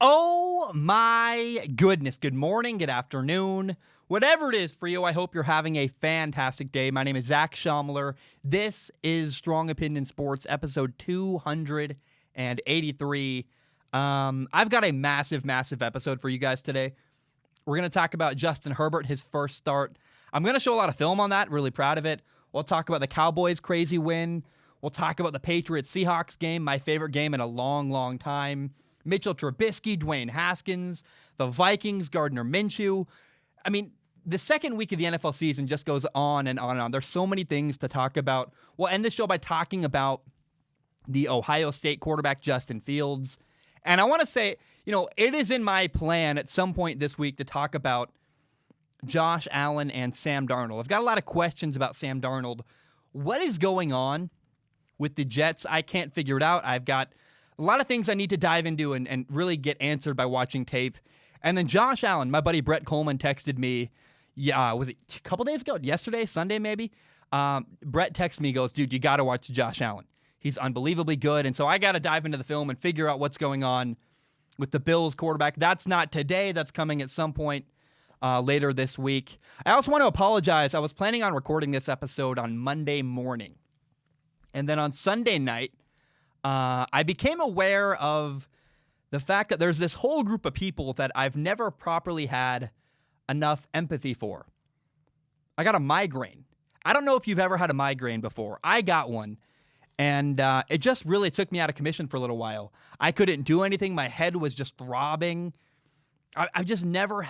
Oh my goodness. Good morning, good afternoon, whatever it is for you. I hope you're having a fantastic day. My name is Zach Schomler. This is Strong Opinion Sports, episode 283. I've got a massive episode for you guys today. We're going to talk about Justin Herbert, his first start. I'm going to show a lot of film on that, really proud of it. We'll talk about the Cowboys' crazy win. We'll talk about the Patriots Seahawks game, my favorite game in a long time. Mitchell Trubisky, Dwayne Haskins, the Vikings, Gardner Minshew. I mean, the second week of the NFL season just goes on and on and on. There's so many things to talk about. We'll end the show by talking about the Ohio State quarterback, Justin Fields. And I want to say, it is in my plan at some point this week to talk about Josh Allen and Sam Darnold. I've got a lot of questions about Sam Darnold. What is going on with the Jets? I can't figure it out. I've got a lot of things I need to dive into and really get answered by watching tape. And then Josh Allen, my buddy Brett Coleman texted me, was it a couple days ago? Yesterday? Sunday maybe? Brett texted me, goes, dude, you got to watch Josh Allen. He's unbelievably good. And so I got to dive into the film and figure out what's going on with the Bills quarterback. That's not today. That's coming at some point later this week. I also want to apologize. I was planning on recording this episode on Monday morning. And then on Sunday night, I became aware of the fact that there's this whole group of people that I've never properly had enough empathy for. I got a migraine. I don't know if you've ever had a migraine before. I got one, and it just really took me out of commission for a little while. I couldn't do anything. My head was just throbbing. I've just never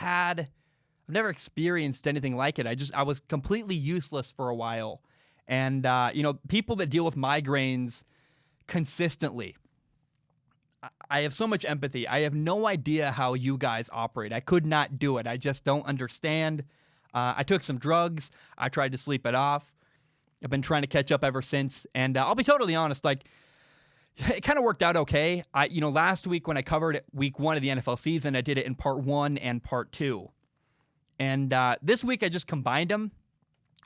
experienced anything like it. I was completely useless for a while. And, people that deal with migraines consistently, I have so much empathy. I have no idea how you guys operate. I could not do it. I just don't understand. I took some drugs. I tried to sleep it off. I've been trying to catch up ever since. And I'll be totally honest, it kind of worked out okay. Last week when I covered week 1 of the NFL season, I did it in part 1 and part 2. And this week I just combined them.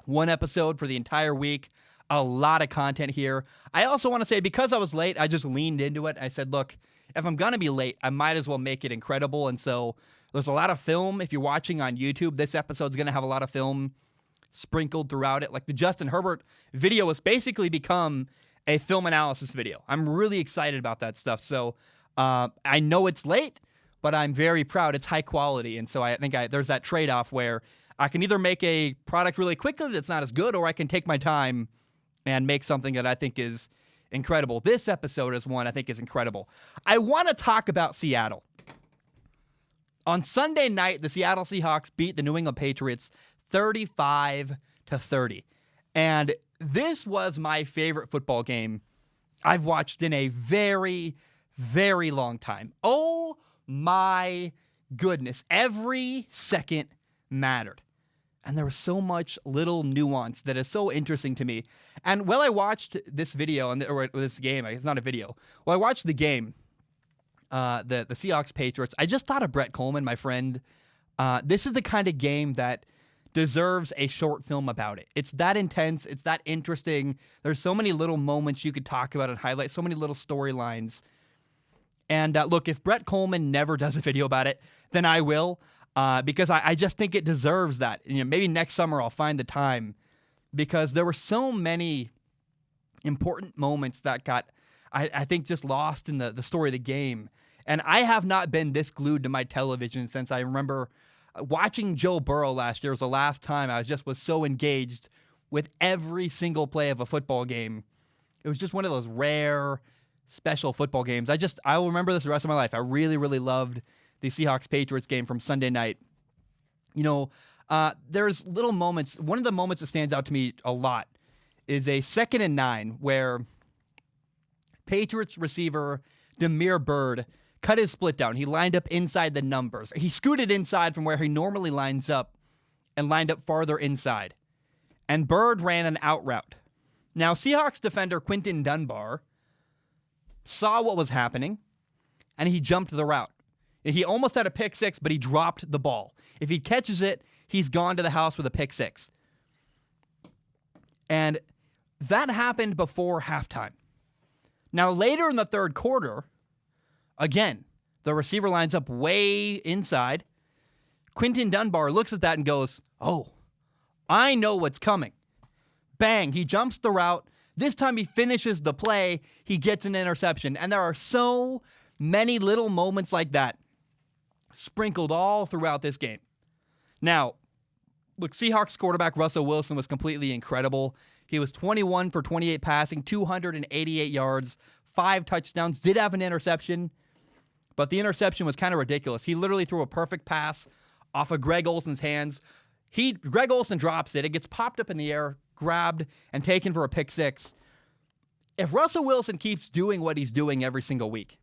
One episode for the entire week. A lot of content here. I also want to say, because I was late, I just leaned into it. I said, look, if I'm going to be late, I might as well make it incredible. And so there's a lot of film. If you're watching on YouTube, this episode's going to have a lot of film sprinkled throughout it. Like the Justin Herbert video has basically become a film analysis video. I'm really excited about that stuff. So I know it's late, but I'm very proud. It's high quality. And so I think there's that trade-off where I can either make a product really quickly that's not as good, or I can take my time and make something that I think is incredible. This episode is one I think is incredible. I want to talk about Seattle. On Sunday night, the Seattle Seahawks beat the New England Patriots 35-30. And this was my favorite football game I've watched in a very long time. Oh my goodness. Every second mattered. And there was so much little nuance that is so interesting to me. And while I watched this video, or this game, it's not a video. While I watched the game, the Seahawks Patriots, I just thought of Brett Coleman, my friend. This is the kind of game that deserves a short film about it. It's that intense. It's that interesting. There's so many little moments you could talk about and highlight, so many little storylines. And look, if Brett Coleman never does a video about it, then I will. Because I just think it deserves that. Maybe next summer I'll find the time, because there were so many important moments that got, I think, just lost in the story of the game. And I have not been this glued to my television since I remember watching Joe Burrow last year. It was the last time I was so engaged with every single play of a football game. It was just one of those rare, special football games. I will remember this the rest of my life. I really loved the Seahawks-Patriots game from Sunday night. There's little moments. One of the moments that stands out to me a lot is a 2nd and 9 where Patriots receiver Damiere Byrd cut his split down. He lined up inside the numbers. He scooted inside from where he normally lines up and lined up farther inside. And Byrd ran an out route. Now, Seahawks defender Quinton Dunbar saw what was happening, and he jumped the route. He almost had a pick six, but he dropped the ball. If he catches it, he's gone to the house with a pick six. And that happened before halftime. Now, later in the third quarter, again, The receiver lines up way inside. Quinton Dunbar looks at that and goes, oh, I know what's coming. Bang, he jumps the route. This time he finishes the play. He gets an interception. And there are so many little moments like that sprinkled all throughout this game. Now, look, Seahawks quarterback Russell Wilson was completely incredible. He was 21 for 28 passing, 288 yards, 5 touchdowns, did have an interception, but the interception was kind of ridiculous. He literally threw a perfect pass off of Greg Olsen's hands. Greg Olsen drops it. It gets popped up in the air, grabbed, and taken for a pick six. If Russell Wilson keeps doing what he's doing every single week,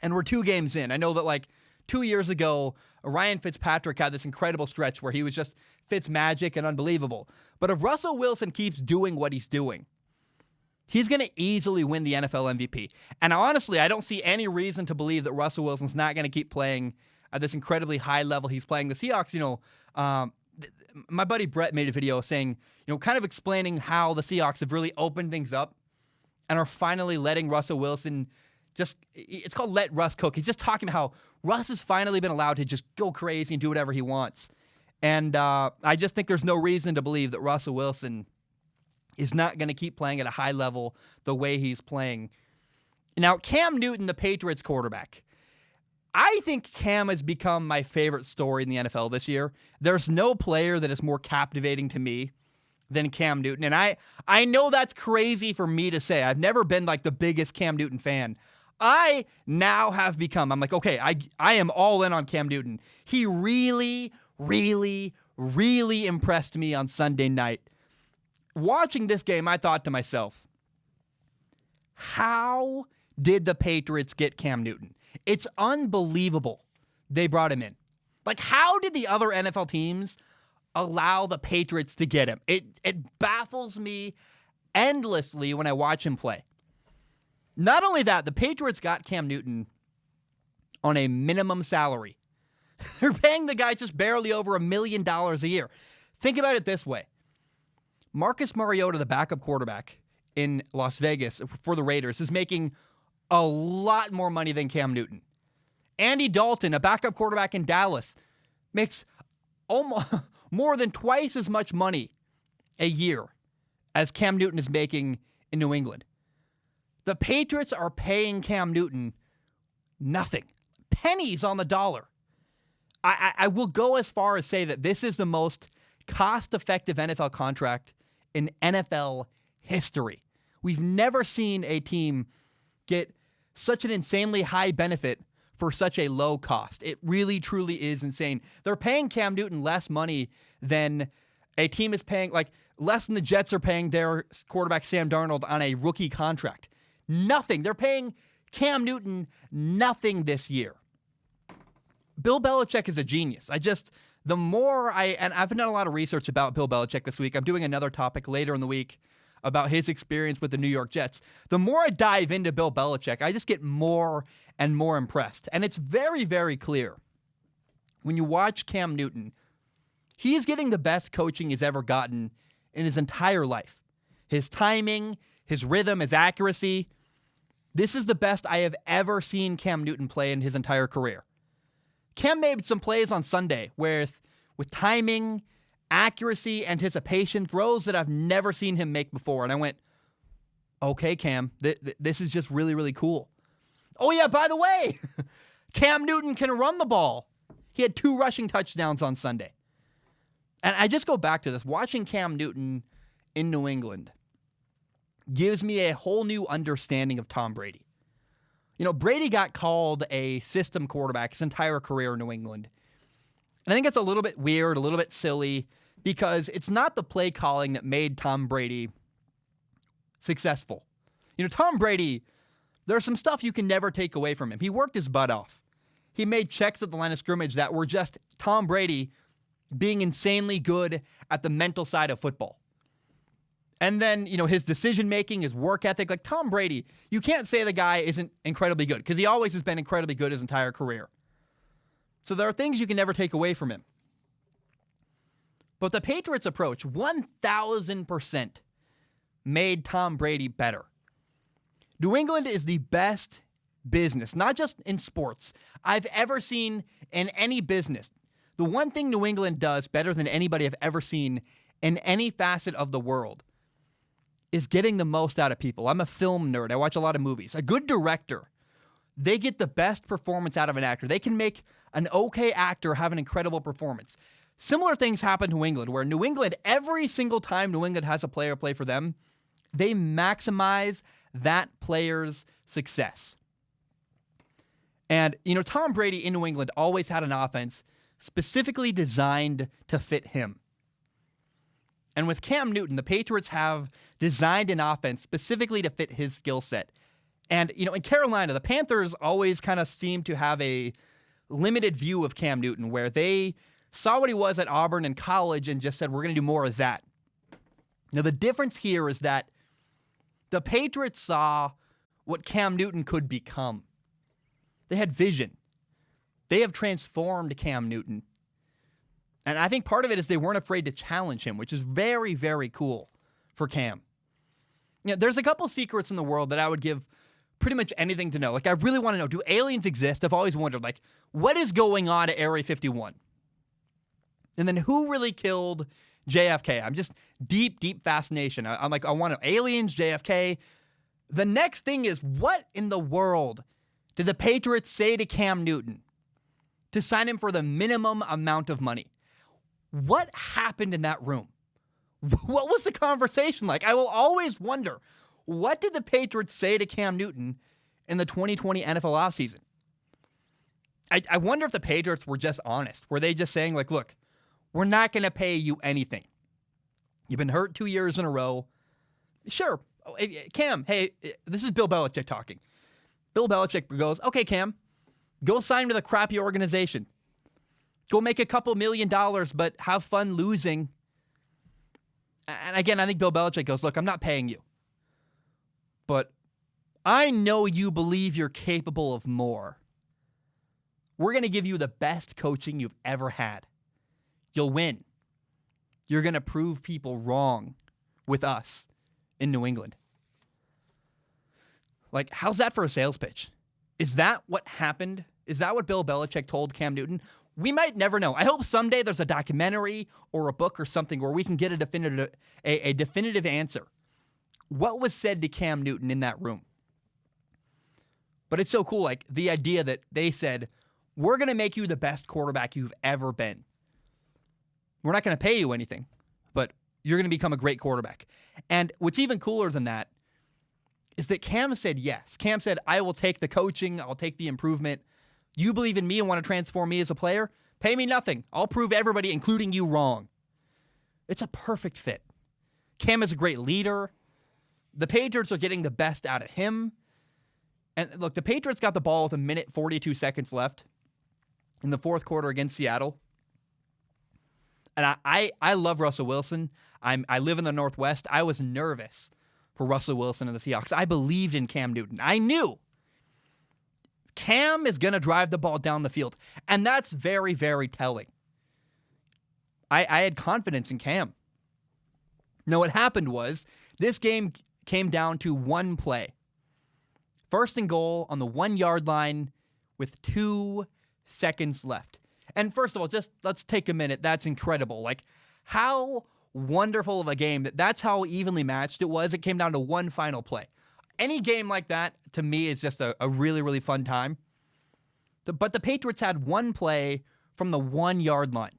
and we're 2 games in, I know that like 2 years ago, Ryan Fitzpatrick had this incredible stretch where he was just Fitzmagic and unbelievable. But if Russell Wilson keeps doing what he's doing, he's going to easily win the NFL MVP. And honestly, I don't see any reason to believe that Russell Wilson's not going to keep playing at this incredibly high level he's playing. The Seahawks, my buddy Brett made a video saying, kind of explaining how the Seahawks have really opened things up and are finally letting Russell Wilson it's called let Russ cook. He's just talking about how Russ has finally been allowed to just go crazy and do whatever he wants. And I just think there's no reason to believe that Russell Wilson is not going to keep playing at a high level the way he's playing. Now, Cam Newton, the Patriots quarterback. I think Cam has become my favorite story in the NFL this year. There's no player that is more captivating to me than Cam Newton. And I know that's crazy for me to say. I've never been like the biggest Cam Newton fan. I now have become, I'm like, okay, I am all in on Cam Newton. He really, really, really impressed me on Sunday night. Watching this game, I thought to myself, how did the Patriots get Cam Newton? It's unbelievable they brought him in. Like, how did the other NFL teams allow the Patriots to get him? It baffles me endlessly when I watch him play. Not only that, the Patriots got Cam Newton on a minimum salary. They're paying the guy just barely over $1 million a year. Think about it this way. Marcus Mariota, the backup quarterback in Las Vegas for the Raiders, is making a lot more money than Cam Newton. Andy Dalton, a backup quarterback in Dallas, makes almost more than twice as much money a year as Cam Newton is making in New England. The Patriots are paying Cam Newton nothing. Pennies on the dollar. I will go as far as say that this is the most cost-effective NFL contract in NFL history. We've never seen a team get such an insanely high benefit for such a low cost. It really, truly is insane. They're paying Cam Newton less money than a team is paying, like less than the Jets are paying their quarterback Sam Darnold on a rookie contract. Nothing. They're paying Cam Newton nothing this year. Bill Belichick is a genius. I've done a lot of research about Bill Belichick this week. I'm doing another topic later in the week about his experience with the New York Jets. The more I dive into Bill Belichick, I just get more and more impressed. And it's very, very clear when you watch Cam Newton, he's getting the best coaching he's ever gotten in his entire life. His timing, his rhythm, his accuracy. This is the best I have ever seen Cam Newton play in his entire career. Cam made some plays on Sunday with timing, accuracy, anticipation, throws that I've never seen him make before. And I went, okay, Cam, this is just really, really cool. Oh, yeah, by the way, Cam Newton can run the ball. He had 2 rushing touchdowns on Sunday. And I just go back to this. Watching Cam Newton in New England gives me a whole new understanding of Tom Brady. Brady got called a system quarterback his entire career in New England. And I think it's a little bit weird, a little bit silly, because it's not the play calling that made Tom Brady successful. Tom Brady, there's some stuff you can never take away from him. He worked his butt off. He made checks at the line of scrimmage that were just Tom Brady being insanely good at the mental side of football. And then, his decision-making, his work ethic, like Tom Brady, you can't say the guy isn't incredibly good because he always has been incredibly good his entire career. So there are things you can never take away from him. But the Patriots' approach, 1,000% made Tom Brady better. New England is the best business, not just in sports, I've ever seen in any business. The one thing New England does better than anybody I've ever seen in any facet of the world is getting the most out of people. I'm a film nerd. I watch a lot of movies. A good director, they get the best performance out of an actor. They can make an okay actor have an incredible performance. Similar things happen to New England, where New England, every single time New England has a player play for them, they maximize that player's success. And, Tom Brady in New England always had an offense specifically designed to fit him. And with Cam Newton, the Patriots have designed an offense specifically to fit his skill set. And, in Carolina, the Panthers always kind of seem to have a limited view of Cam Newton, where they saw what he was at Auburn in college and just said, we're going to do more of that. Now, the difference here is that the Patriots saw what Cam Newton could become. They had vision. They have transformed Cam Newton. And I think part of it is they weren't afraid to challenge him, which is very, very cool for Cam. There's a couple secrets in the world that I would give pretty much anything to know. Like, I really want to know, do aliens exist? I've always wondered, like, what is going on at Area 51? And then who really killed JFK? I'm just deep fascination. I'm like, I want to know aliens, JFK. The next thing is, what in the world did the Patriots say to Cam Newton to sign him for the minimum amount of money? What happened in that room? What was the conversation like? I will always wonder, what did the Patriots say to Cam Newton in the 2020 NFL offseason? I wonder if the Patriots were just honest. Were they just saying, like, look, we're not going to pay you anything. You've been hurt 2 years in a row. Sure. Cam, hey, this is Bill Belichick talking. Bill Belichick goes, okay, Cam, go sign with a crappy organization. Go make a couple $1 million, but have fun losing. And again, I think Bill Belichick goes, look, I'm not paying you. But I know you believe you're capable of more. We're going to give you the best coaching you've ever had. You'll win. You're going to prove people wrong with us in New England. Like, how's that for a sales pitch? Is that what happened? Is that what Bill Belichick told Cam Newton? We might never know. I hope someday there's a documentary or a book or something where we can get a definitive answer. What was said to Cam Newton in that room? But it's so cool, like, the idea that they said, we're going to make you the best quarterback you've ever been. We're not going to pay you anything, but you're going to become a great quarterback. And what's even cooler than that is that Cam said yes. Cam said, I will take the coaching. I'll take the improvement. You believe in me and want to transform me as a player? Pay me nothing. I'll prove everybody, including you, wrong. It's a perfect fit. Cam is a great leader. The Patriots are getting the best out of him. And look, the Patriots got the ball with 1:42 seconds left in the fourth quarter against Seattle. And I love Russell Wilson. I live in the Northwest. I was nervous for Russell Wilson and the Seahawks. I believed in Cam Newton. I knew Cam is going to drive the ball down the field. And that's very, very telling. I had confidence in Cam. Now, what happened was this game came down to one play. First and goal on the 1 yard line with 2 seconds left. And first of all, just let's take a minute. That's incredible. Like, how wonderful of a game that's how evenly matched it was. It came down to one final play. Any game like that, to me, is just a really, really fun time. But the Patriots had one play from the 1 yard line.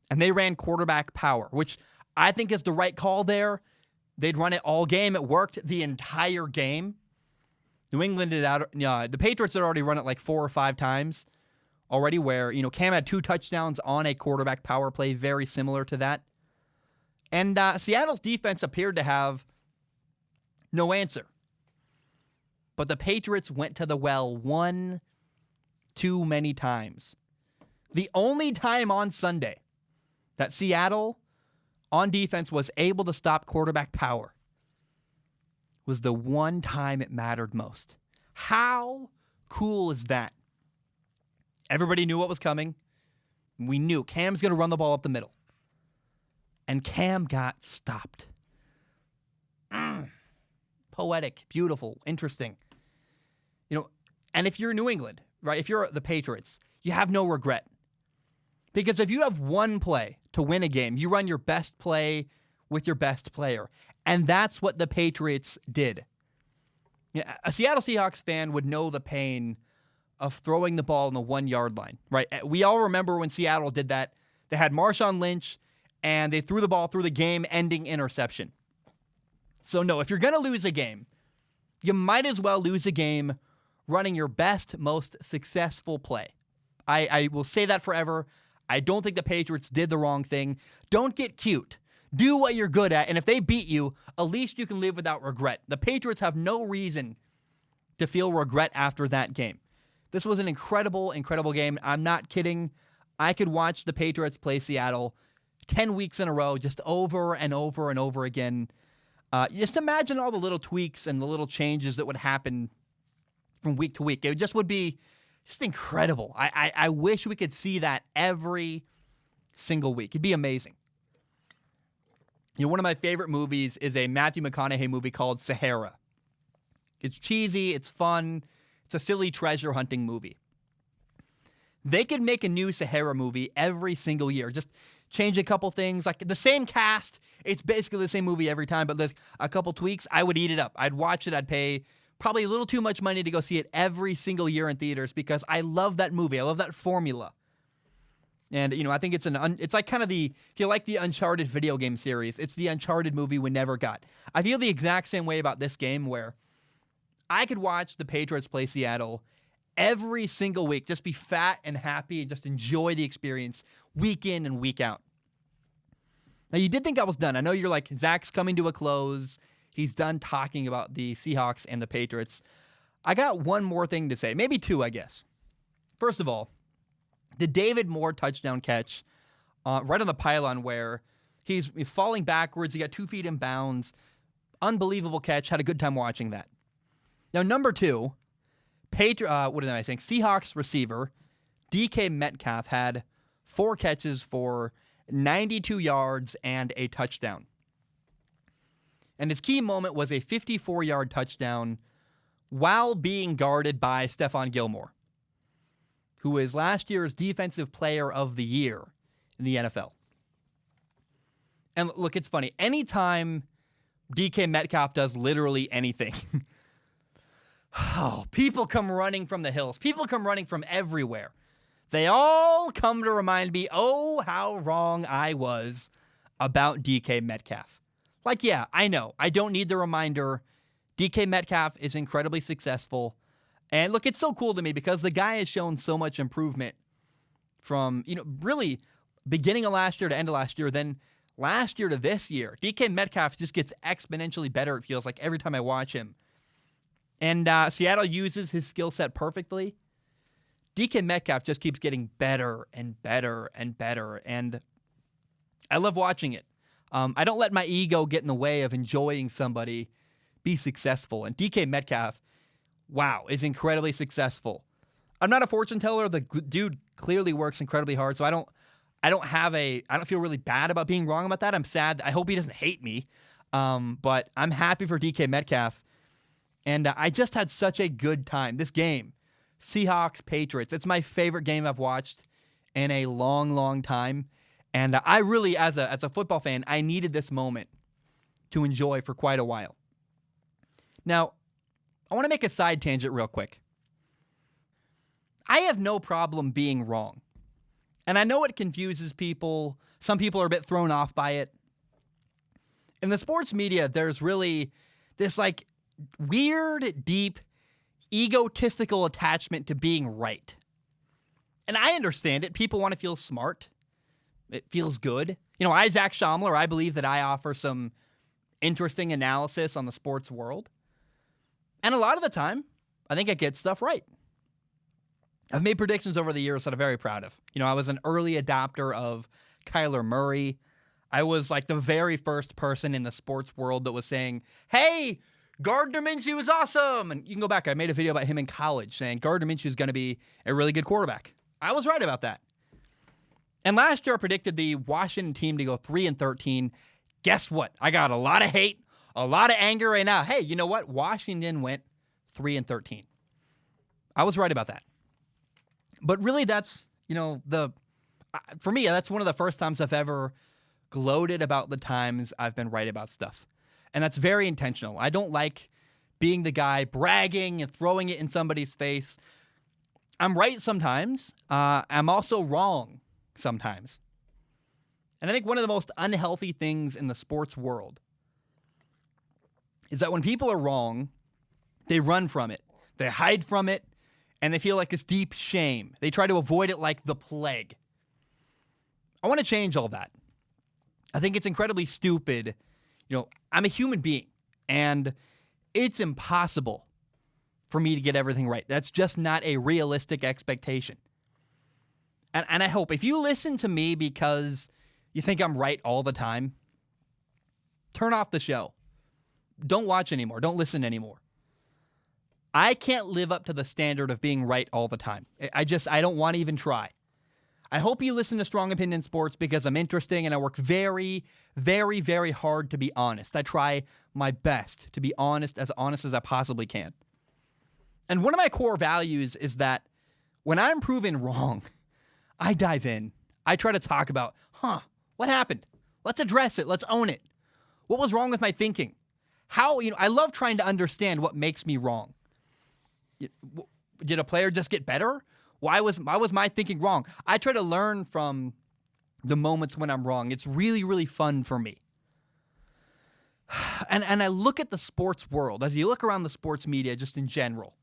And they ran quarterback power, which I think is the right call there. They'd run it all game. It worked the entire game. New England did out. The Patriots had already run it like 4 or 5 times already, where Cam had 2 touchdowns on a quarterback power play, very similar to that. And Seattle's defense appeared to have no answer. But the Patriots went to the well one too many times. The only time on Sunday that Seattle on defense was able to stop quarterback power was the one time it mattered most. How cool is that? Everybody knew what was coming. We knew Cam's going to run the ball up the middle. And Cam got stopped. Poetic, beautiful, interesting. You know, and if you're New England, right, if you're the Patriots, you have no regret. Because if you have one play to win a game, you run your best play with your best player. And that's what the Patriots did. Yeah, a Seattle Seahawks fan would know the pain of throwing the ball on the 1 yard line, right? We all remember when Seattle did that. They had Marshawn Lynch, and they threw the ball through the game-ending interception. So no, if you're going to lose a game, you might as well lose a game running your best, most successful play. I will say that forever. I don't think the Patriots did the wrong thing. Don't get cute. Do what you're good at, and if they beat you, at least you can live without regret. The Patriots have no reason to feel regret after that game. This was an incredible, incredible game. I'm not kidding. I could watch the Patriots play Seattle 10 weeks in a row, just over and over and over again. Just imagine all the little tweaks and the little changes that would happen from week to week. It just would be just incredible. I wish we could see that every single week. It'd be amazing. You know, one of my favorite movies is a Matthew McConaughey movie called Sahara. It's cheesy, it's fun, it's a silly treasure hunting movie. They could make a new Sahara movie every single year. Just change a couple things, like the same cast. It's basically the same movie every time, but there's a couple tweaks. I would eat it up. I'd watch it. I'd pay probably a little too much money to go see it every single year in theaters because I love that movie. I love that formula. And, you know, I think it's like kind of if you like the Uncharted video game series, it's the Uncharted movie we never got. I feel the exact same way about this game where I could watch the Patriots play Seattle every single week, just be fat and happy and just enjoy the experience week in and week out. Now, you did think I was done. I know you're like, Zach's coming to a close. He's done talking about the Seahawks and the Patriots. I got one more thing to say, maybe two, I guess. First of all, the David Moore touchdown catch right on the pylon where he's falling backwards. He got 2 feet in bounds. Unbelievable catch. Had a good time watching that. Now, number two, Seahawks receiver DK Metcalf had 4 catches for 92 yards and a touchdown. And his key moment was a 54-yard touchdown while being guarded by Stephon Gilmore, who is last year's Defensive Player of the Year in the NFL. And look, it's funny. Anytime DK Metcalf does literally anything, people come running from the hills. People come running from everywhere. They all come to remind me, how wrong I was about DK Metcalf. Like, yeah, I know. I don't need the reminder. DK Metcalf is incredibly successful. And look, it's so cool to me because the guy has shown so much improvement from, really beginning of last year to end of last year, then last year to this year. DK Metcalf just gets exponentially better, it feels like, every time I watch him. And Seattle uses his skill set perfectly. DK Metcalf just keeps getting better and better and better. And I love watching it. I don't let my ego get in the way of enjoying somebody be successful. And DK Metcalf, wow, is incredibly successful. I'm not a fortune teller. The dude clearly works incredibly hard, so I don't feel really bad about being wrong about that. I'm sad. I hope he doesn't hate me. But I'm happy for DK Metcalf. And I just had such a good time. This game, Seahawks, Patriots, it's my favorite game I've watched in a long, long time. And I really, as a football fan, I needed this moment to enjoy for quite a while. Now, I want to make a side tangent real quick. I have no problem being wrong. And I know it confuses people. Some people are a bit thrown off by it. In the sports media, there's really this like weird, deep, egotistical attachment to being right. And I understand it. People want to feel smart. It feels good. Zach Schaumler, I believe that I offer some interesting analysis on the sports world. And a lot of the time, I think I get stuff right. I've made predictions over the years that I'm very proud of. I was an early adopter of Kyler Murray. I was like the very first person in the sports world that was saying, hey, Gardner Minshew is awesome. And you can go back. I made a video about him in college saying Gardner Minshew is going to be a really good quarterback. I was right about that. And last year I predicted the Washington team to go 3-13. Guess what? I got a lot of hate, a lot of anger right now. Hey, you know what? Washington went 3-13. I was right about that. But really, that's, for me, that's one of the first times I've ever gloated about the times I've been right about stuff. And that's very intentional. I don't like being the guy bragging and throwing it in somebody's face. I'm right sometimes. I'm also wrong sometimes. And I think one of the most unhealthy things in the sports world is that when people are wrong, they run from it. They hide from it, and they feel like this deep shame. They try to avoid it like the plague. I want to change all that. I think it's incredibly stupid. I'm a human being, and it's impossible for me to get everything right. That's just not a realistic expectation. And I hope if you listen to me because you think I'm right all the time, turn off the show. Don't watch anymore. Don't listen anymore. I can't live up to the standard of being right all the time. I don't want to even try. I hope you listen to Strong Opinion Sports because I'm interesting and I work very, very, very hard to be honest. I try my best to be honest as I possibly can. And one of my core values is that when I'm proven wrong, I dive in. I try to talk about, what happened? Let's address it. Let's own it. What was wrong with my thinking? I love trying to understand what makes me wrong. Did a player just get better? Why was my thinking wrong? I try to learn from the moments when I'm wrong. It's really, really fun for me. And I look at the sports world, as you look around the sports media just in general,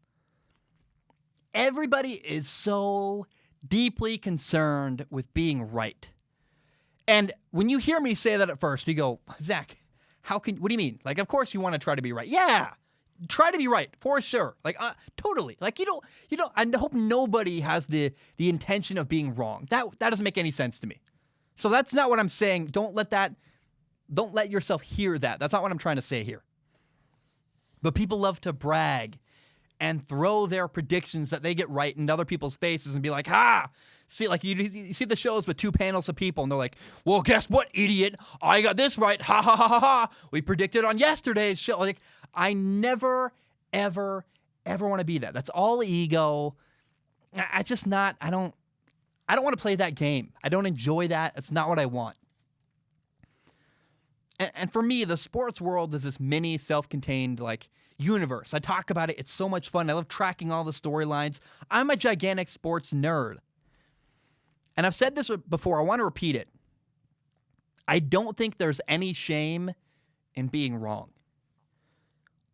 everybody is so deeply concerned with being right. And when you hear me say that at first, you go, Zach, what do you mean? Like, of course you want to try to be right. Yeah. Try to be right, for sure. Like, totally. Like, I hope nobody has the intention of being wrong. That doesn't make any sense to me. So that's not what I'm saying. Don't let yourself hear that. That's not what I'm trying to say here. But people love to brag and throw their predictions that they get right in other people's faces and be like, see, like you see the shows with two panels of people and they're like, well, guess what, idiot? I got this right. Ha, ha, ha, ha, ha. We predicted on yesterday's show. Like, I never, ever, ever want to be that. That's all ego. I don't want to play that game. I don't enjoy that. It's not what I want. And for me, the sports world is this mini self-contained universe. I talk about it. It's so much fun. I love tracking all the storylines. I'm a gigantic sports nerd. And I've said this before. I want to repeat it. I don't think there's any shame in being wrong.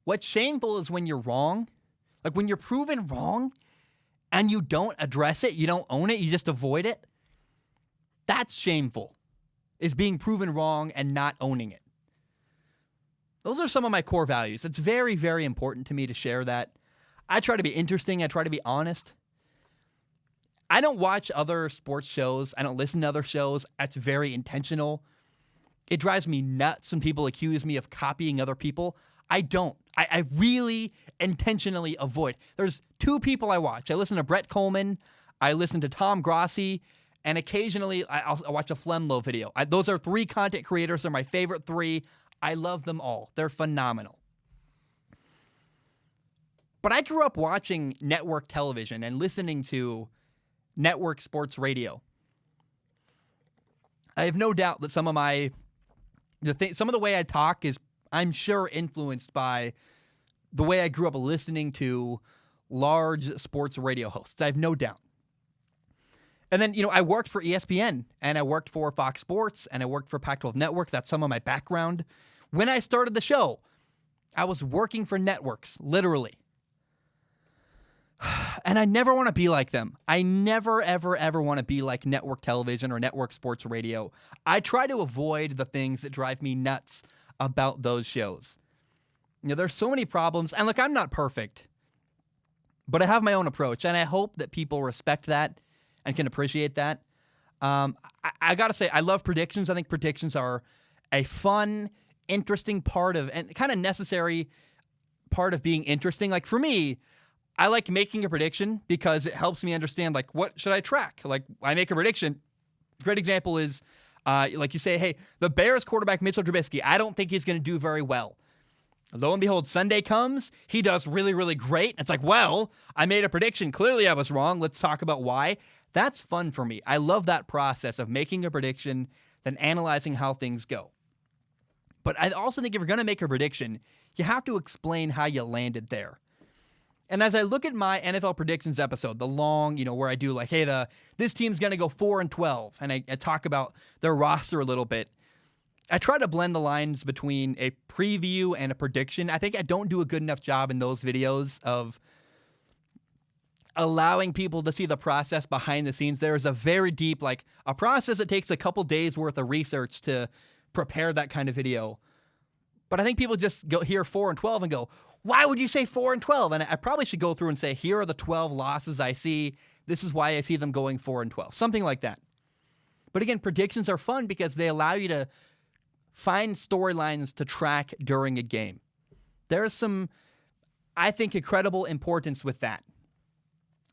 What's shameful is when you're wrong, like when you're proven wrong and you don't address it, you don't own it, you just avoid it. That's shameful, is being proven wrong and not owning it. Those are some of my core values. It's very, very important to me to share that. I try to be interesting. I try to be honest. I don't watch other sports shows. I don't listen to other shows. That's very intentional. It drives me nuts when people accuse me of copying other people. I don't. I really intentionally avoid. There's two people I watch. I listen to Brett Coleman. I listen to Tom Grossi. And occasionally, I'll watch a Flemlo video. Those are three content creators. They're my favorite three. I love them all. They're phenomenal. But I grew up watching network television and listening to network sports radio. I have no doubt that some of the way I talk is, I'm sure, influenced by the way I grew up listening to large sports radio hosts. I have no doubt. And then, I worked for ESPN, and I worked for Fox Sports, and I worked for Pac-12 Network. That's some of my background. When I started the show, I was working for networks, literally. And I never want to be like them. I never, ever, ever want to be like network television or network sports radio. I try to avoid the things that drive me nuts about those shows. There's so many problems. And look, I'm not perfect, but I have my own approach. And I hope that people respect that and can appreciate that. I got to say, I love predictions. I think predictions are a fun, interesting part of, and kind of necessary part of being interesting. Like for me, I like making a prediction because it helps me understand, what should I track? Like, I make a prediction. Great example is, you say, hey, the Bears quarterback Mitchell Trubisky, I don't think he's going to do very well. Lo and behold, Sunday comes. He does really, really great. It's like, well, I made a prediction. Clearly I was wrong. Let's talk about why. That's fun for me. I love that process of making a prediction, then analyzing how things go. But I also think if you're going to make a prediction, you have to explain how you landed there. And as I look at my NFL predictions episode, the long, where I do like, hey, this team's going to go 4-12, and I talk about their roster a little bit, I try to blend the lines between a preview and a prediction. I think I don't do a good enough job in those videos of allowing people to see the process behind the scenes. There is a very deep, a process that takes a couple days worth of research to prepare that kind of video. But I think people just hear 4-12 and go, why would you say 4-12? And I probably should go through and say, here are the 12 losses I see. This is why I see them going 4-12. Something like that. But again, predictions are fun because they allow you to find storylines to track during a game. There's some, I think, incredible importance with that.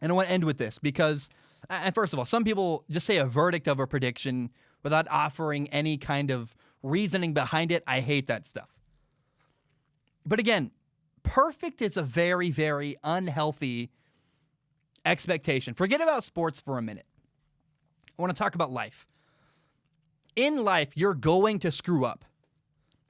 And I want to end with this because, and first of all, some people just say a verdict of a prediction without offering any kind of reasoning behind it. I hate that stuff. But again, perfect is a very, very unhealthy expectation. Forget about sports for a minute. I want to talk about life. In life, you're going to screw up.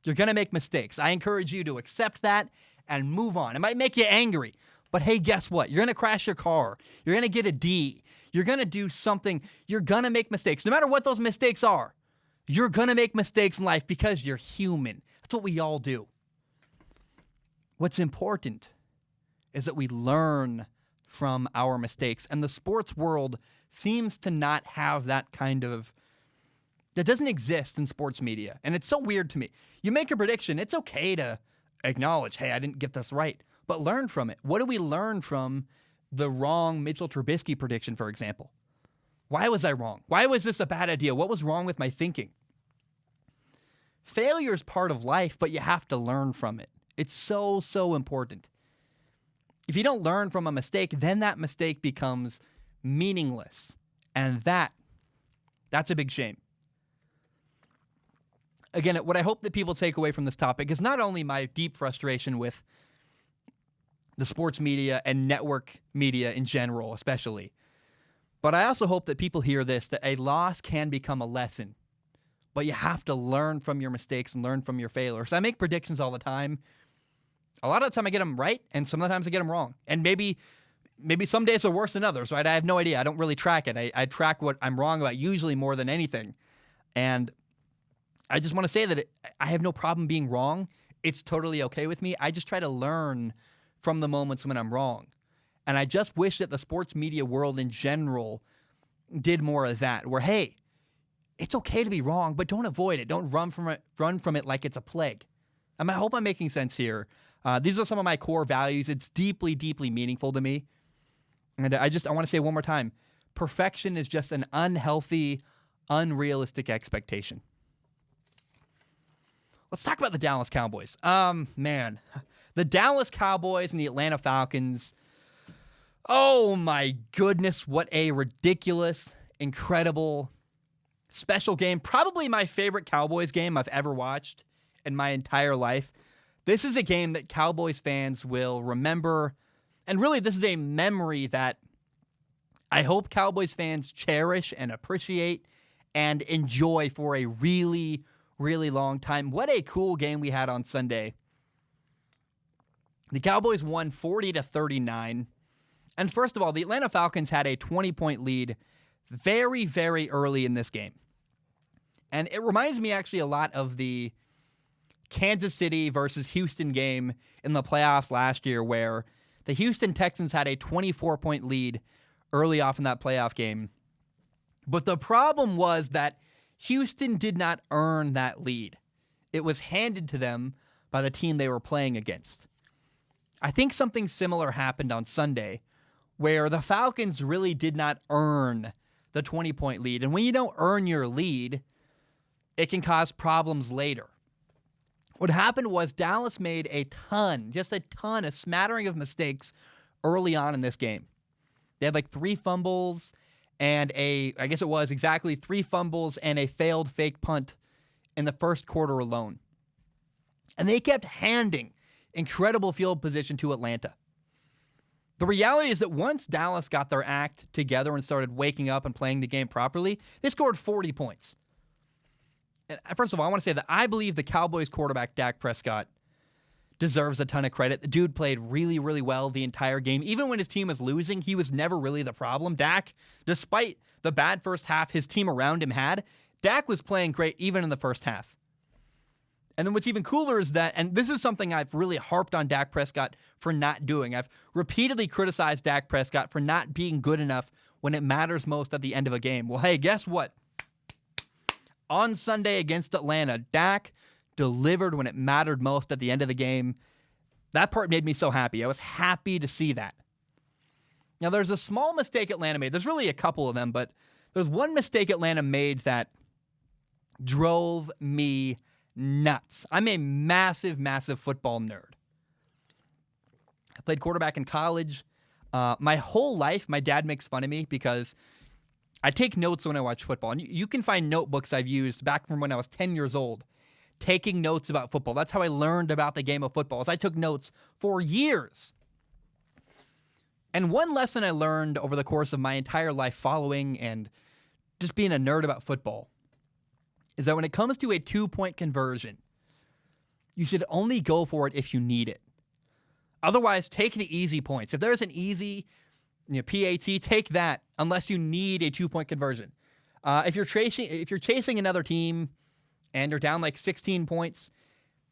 You're going to make mistakes. I encourage you to accept that and move on. It might make you angry, but hey, guess what? You're going to crash your car. You're going to get a D. You're going to do something. You're going to make mistakes. No matter what those mistakes are, you're going to make mistakes in life because you're human. That's what we all do. What's important is that we learn from our mistakes. And the sports world seems to not have that kind of, that doesn't exist in sports media. And it's so weird to me. You make a prediction, it's okay to acknowledge, hey, I didn't get this right, but learn from it. What do we learn from the wrong Mitchell Trubisky prediction, for example? Why was I wrong? Why was this a bad idea? What was wrong with my thinking? Failure is part of life, but you have to learn from it. It's so, so important. If you don't learn from a mistake, then that mistake becomes meaningless. And that's a big shame. Again, what I hope that people take away from this topic is not only my deep frustration with the sports media and network media in general, especially, but I also hope that people hear this, that a loss can become a lesson, but you have to learn from your mistakes and learn from your failures. I make predictions all the time. A lot of the time I get them right, and sometimes I get them wrong. And maybe some days are worse than others, right? I have no idea. I don't really track it. I track what I'm wrong about usually more than anything. And I just want to say that I have no problem being wrong. It's totally okay with me. I just try to learn from the moments when I'm wrong. And I just wish that the sports media world in general did more of that, where, hey, it's okay to be wrong, but don't avoid it. Don't run from it like it's a plague. I hope I'm making sense here. These are some of my core values. It's deeply, deeply meaningful to me. And I want to say one more time, perfection is just an unhealthy, unrealistic expectation. Let's talk about the Dallas Cowboys. Man, the Dallas Cowboys and the Atlanta Falcons. Oh my goodness, what a ridiculous, incredible, special game. Probably my favorite Cowboys game I've ever watched in my entire life. This is a game that Cowboys fans will remember, and really this is a memory that I hope Cowboys fans cherish and appreciate and enjoy for a really, really long time. What a cool game we had on Sunday. The Cowboys won 40-39. And first of all, the Atlanta Falcons had a 20-point lead very, very early in this game. And it reminds me actually a lot of the Kansas City versus Houston game in the playoffs last year, where the Houston Texans had a 24-point lead early off in that playoff game. But the problem was that Houston did not earn that lead. It was handed to them by the team they were playing against. I think something similar happened on Sunday, where the Falcons really did not earn the 20-point lead. And when you don't earn your lead, it can cause problems later. What happened was Dallas made a smattering of mistakes early on in this game. They had 3 fumbles and three fumbles and a failed fake punt in the first quarter alone. And they kept handing incredible field position to Atlanta. The reality is that once Dallas got their act together and started waking up and playing the game properly, they scored 40 points. And first of all, I want to say that I believe the Cowboys quarterback, Dak Prescott, deserves a ton of credit. The dude played really, really well the entire game. Even when his team was losing, he was never really the problem. Dak, despite the bad first half his team around him had, Dak was playing great even in the first half. And then what's even cooler is that, and this is something I've really harped on Dak Prescott for not doing. I've repeatedly criticized Dak Prescott for not being good enough when it matters most at the end of a game. Well, hey, guess what? On Sunday against Atlanta, Dak delivered when it mattered most at the end of the game. That part made me so happy. I was happy to see that. Now, there's a small mistake Atlanta made. There's really a couple of them, but there's one mistake Atlanta made that drove me nuts. I'm a massive, massive football nerd. I played quarterback in college. My whole life, my dad makes fun of me because I take notes when I watch football. And you can find notebooks I've used back from when I was 10 years old, taking notes about football. That's how I learned about the game of football, is I took notes for years. And one lesson I learned over the course of my entire life following and just being a nerd about football is that when it comes to a 2-point conversion, you should only go for it if you need it. Otherwise, take the easy points. If there's an easy PAT, take that unless you need a 2-point conversion. If you're chasing another team and you're down like 16 points,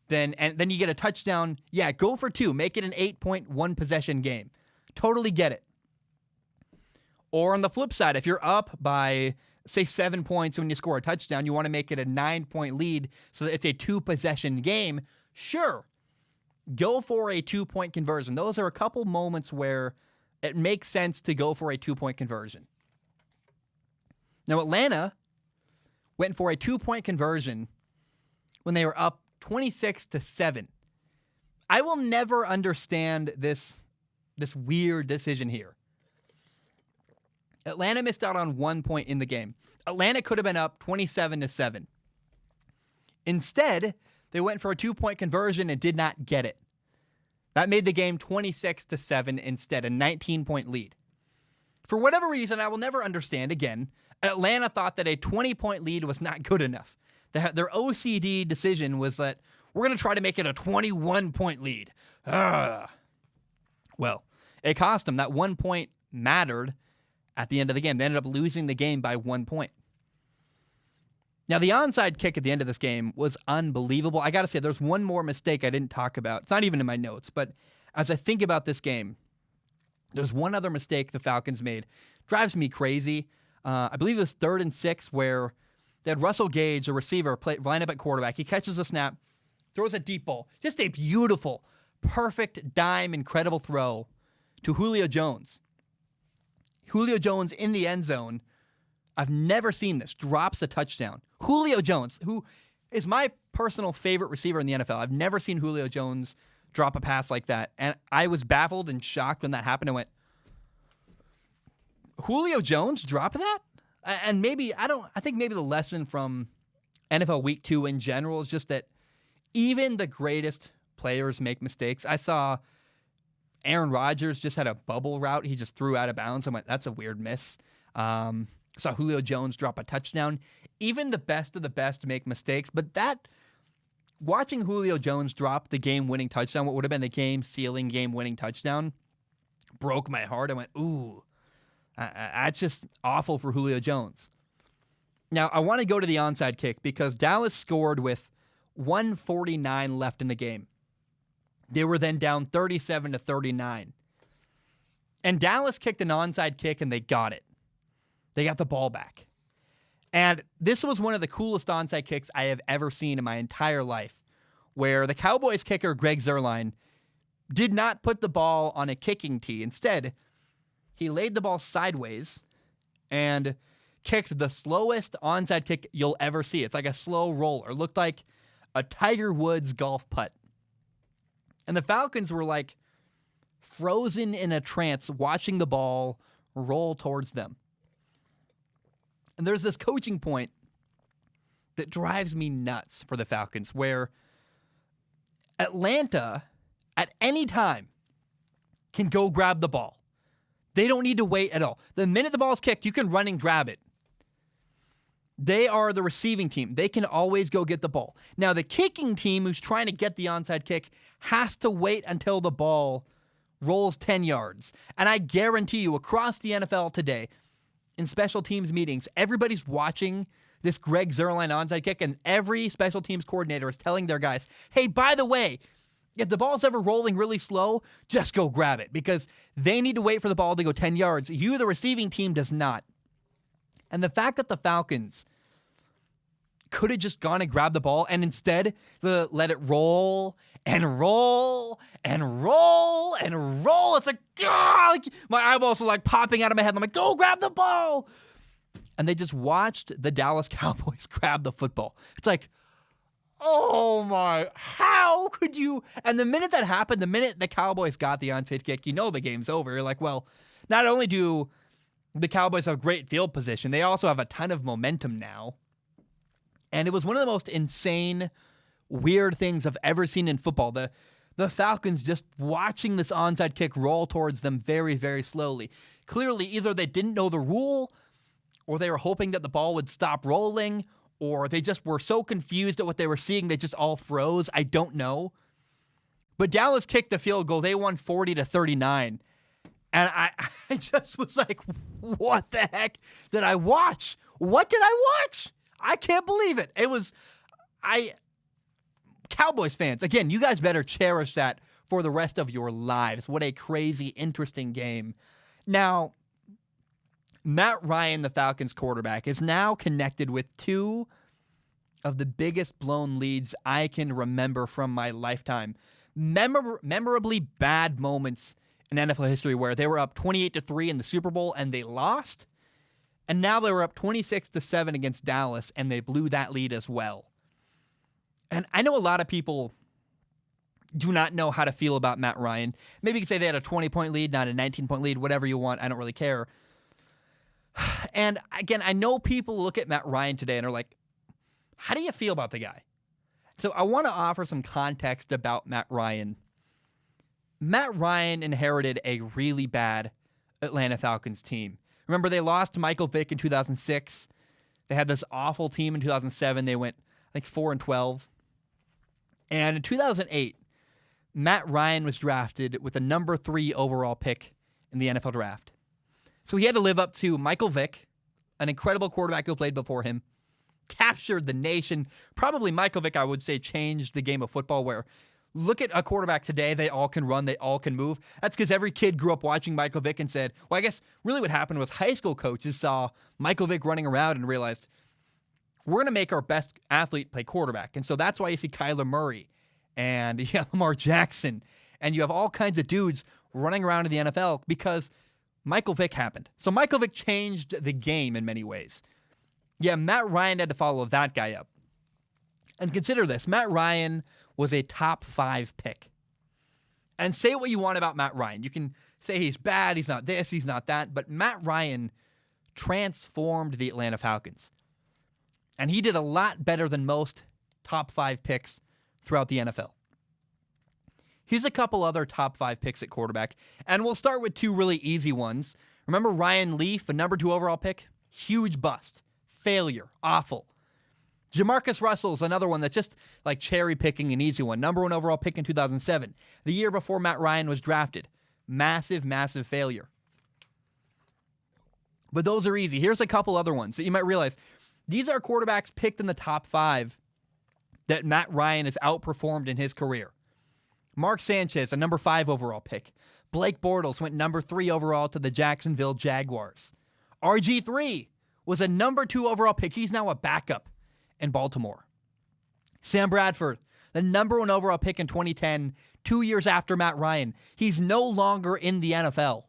then you get a touchdown, yeah, go for 2. Make it an 8-point possession game. Totally get it. Or on the flip side, if you're up by, say, 7 points when you score a touchdown, you want to make it a 9-point lead so that it's a 2-possession game, sure, go for a 2-point conversion. Those are a couple moments where it makes sense to go for a 2-point conversion. Now, Atlanta went for a 2-point conversion when they were up 26-7. I will never understand this weird decision here. Atlanta missed out on 1 point in the game. Atlanta could have been up 27-7. Instead, they went for a 2-point conversion and did not get it. That made the game 26-7 instead, a 19-point lead. For whatever reason, I will never understand. Again, Atlanta thought that a 20-point lead was not good enough. Their OCD decision was that we're going to try to make it a 21-point lead. Well, it cost them. That 1 point mattered at the end of the game. They ended up losing the game by 1 point. Now, the onside kick at the end of this game was unbelievable. I got to say, there's one more mistake I didn't talk about. It's not even in my notes, but as I think about this game, there's one other mistake the Falcons made. Drives me crazy. I believe it was 3rd and 6 where they had Russell Gage, a receiver, line up at quarterback. He catches a snap, throws a deep ball. Just a beautiful, perfect dime, incredible throw to Julio Jones. Julio Jones in the end zone. I've never seen this. Drops a touchdown. Julio Jones, who is my personal favorite receiver in the NFL. I've never seen Julio Jones drop a pass like that. And I was baffled and shocked when that happened. I went, Julio Jones dropped that? And maybe, I think maybe the lesson from NFL Week 2 in general is just that even the greatest players make mistakes. I saw Aaron Rodgers just had a bubble route. He just threw out of bounds. I went, that's a weird miss. Saw Julio Jones drop a touchdown. Even the best of the best make mistakes, but watching Julio Jones drop the game-winning touchdown, what would have been the game-sealing, game-winning touchdown, broke my heart. I went, ooh, that's just awful for Julio Jones. Now, I want to go to the onside kick because Dallas scored with 1:49 left in the game. They were then down 37-39. And Dallas kicked an onside kick, and they got it. They got the ball back. And this was one of the coolest onside kicks I have ever seen in my entire life, where the Cowboys kicker, Greg Zuerlein, did not put the ball on a kicking tee. Instead, he laid the ball sideways and kicked the slowest onside kick you'll ever see. It's like a slow roller. It looked like a Tiger Woods golf putt. And the Falcons were like frozen in a trance watching the ball roll towards them. And there's this coaching point that drives me nuts for the Falcons where Atlanta at any time can go grab the ball. They don't need to wait at all. The minute the ball is kicked, you can run and grab it. They are the receiving team. They can always go get the ball. Now, the kicking team who's trying to get the onside kick has to wait until the ball rolls 10 yards. And I guarantee you, across the NFL today, in special teams meetings, everybody's watching this Greg Zuerlein onside kick, and every special teams coordinator is telling their guys, hey, by the way, if the ball's ever rolling really slow, just go grab it, because they need to wait for the ball to go 10 yards. You, the receiving team, does not. And the fact that the Falcons could have just gone and grabbed the ball and instead let it roll and roll and roll and roll. It's like, my eyeballs are like popping out of my head. I'm like, go grab the ball. And they just watched the Dallas Cowboys grab the football. It's like, oh my, how could you? And the minute that happened, the minute the Cowboys got the onside kick, you know the game's over. You're like, well, not only do the Cowboys have great field position, they also have a ton of momentum now. And it was one of the most insane, weird things I've ever seen in football. The Falcons just watching this onside kick roll towards them very, very slowly. Clearly, either they didn't know the rule, or they were hoping that the ball would stop rolling, or they just were so confused at what they were seeing, they just all froze. I don't know. But Dallas kicked the field goal. They won 40-39. And I just was like, what the heck did I watch? What did I watch? I can't believe it. Cowboys fans, again, you guys better cherish that for the rest of your lives. What a crazy, interesting game. Now, Matt Ryan, the Falcons quarterback, is now connected with two of the biggest blown leads I can remember from my lifetime. Memorably bad moments in NFL history where they were up 28-3 in the Super Bowl and they lost. And now they were up 26-7 against Dallas and they blew that lead as well. And I know a lot of people do not know how to feel about Matt Ryan. Maybe you could say they had a 20-point lead, not a 19-point lead, whatever you want. I don't really care. And again, I know people look at Matt Ryan today and are like, how do you feel about the guy? So I want to offer some context about Matt Ryan. Matt Ryan inherited a really bad Atlanta Falcons team. Remember, they lost Michael Vick in 2006. They had this awful team in 2007. They went, I think, 4-12. And in 2008, Matt Ryan was drafted with a number 3 overall pick in the NFL draft. So he had to live up to Michael Vick, an incredible quarterback who played before him, captured the nation. Probably Michael Vick, I would say, changed the game of football where look at a quarterback today. They all can run. They all can move. That's because every kid grew up watching Michael Vick and said, well, I guess really what happened was high school coaches saw Michael Vick running around and realized, we're going to make our best athlete play quarterback. And so that's why you see Kyler Murray and you have Lamar Jackson and you have all kinds of dudes running around in the NFL because Michael Vick happened. So Michael Vick changed the game in many ways. Yeah, Matt Ryan had to follow that guy up. And consider this, Matt Ryan was a top 5 pick. And say what you want about Matt Ryan. You can say he's bad, he's not this, he's not that, but Matt Ryan transformed the Atlanta Falcons. And he did a lot better than most top 5 picks throughout the NFL. Here's a couple other top 5 picks at quarterback, and we'll start with 2 really easy ones. Remember Ryan Leaf, a number 2 overall pick? Huge bust. Failure. Awful. Jamarcus Russell's another one that's just like cherry picking, an easy one. Number 1 overall pick in 2007, the year before Matt Ryan was drafted. Massive, massive failure. But those are easy. Here's a couple other ones that you might realize. These are quarterbacks picked in the top 5 that Matt Ryan has outperformed in his career. Mark Sanchez, a number 5 overall pick. Blake Bortles went number 3 overall to the Jacksonville Jaguars. RG3 was a number 2 overall pick. He's now a backup in Baltimore. Sam Bradford, the number 1 overall pick in 2010, 2 years after Matt Ryan. He's no longer in the NFL.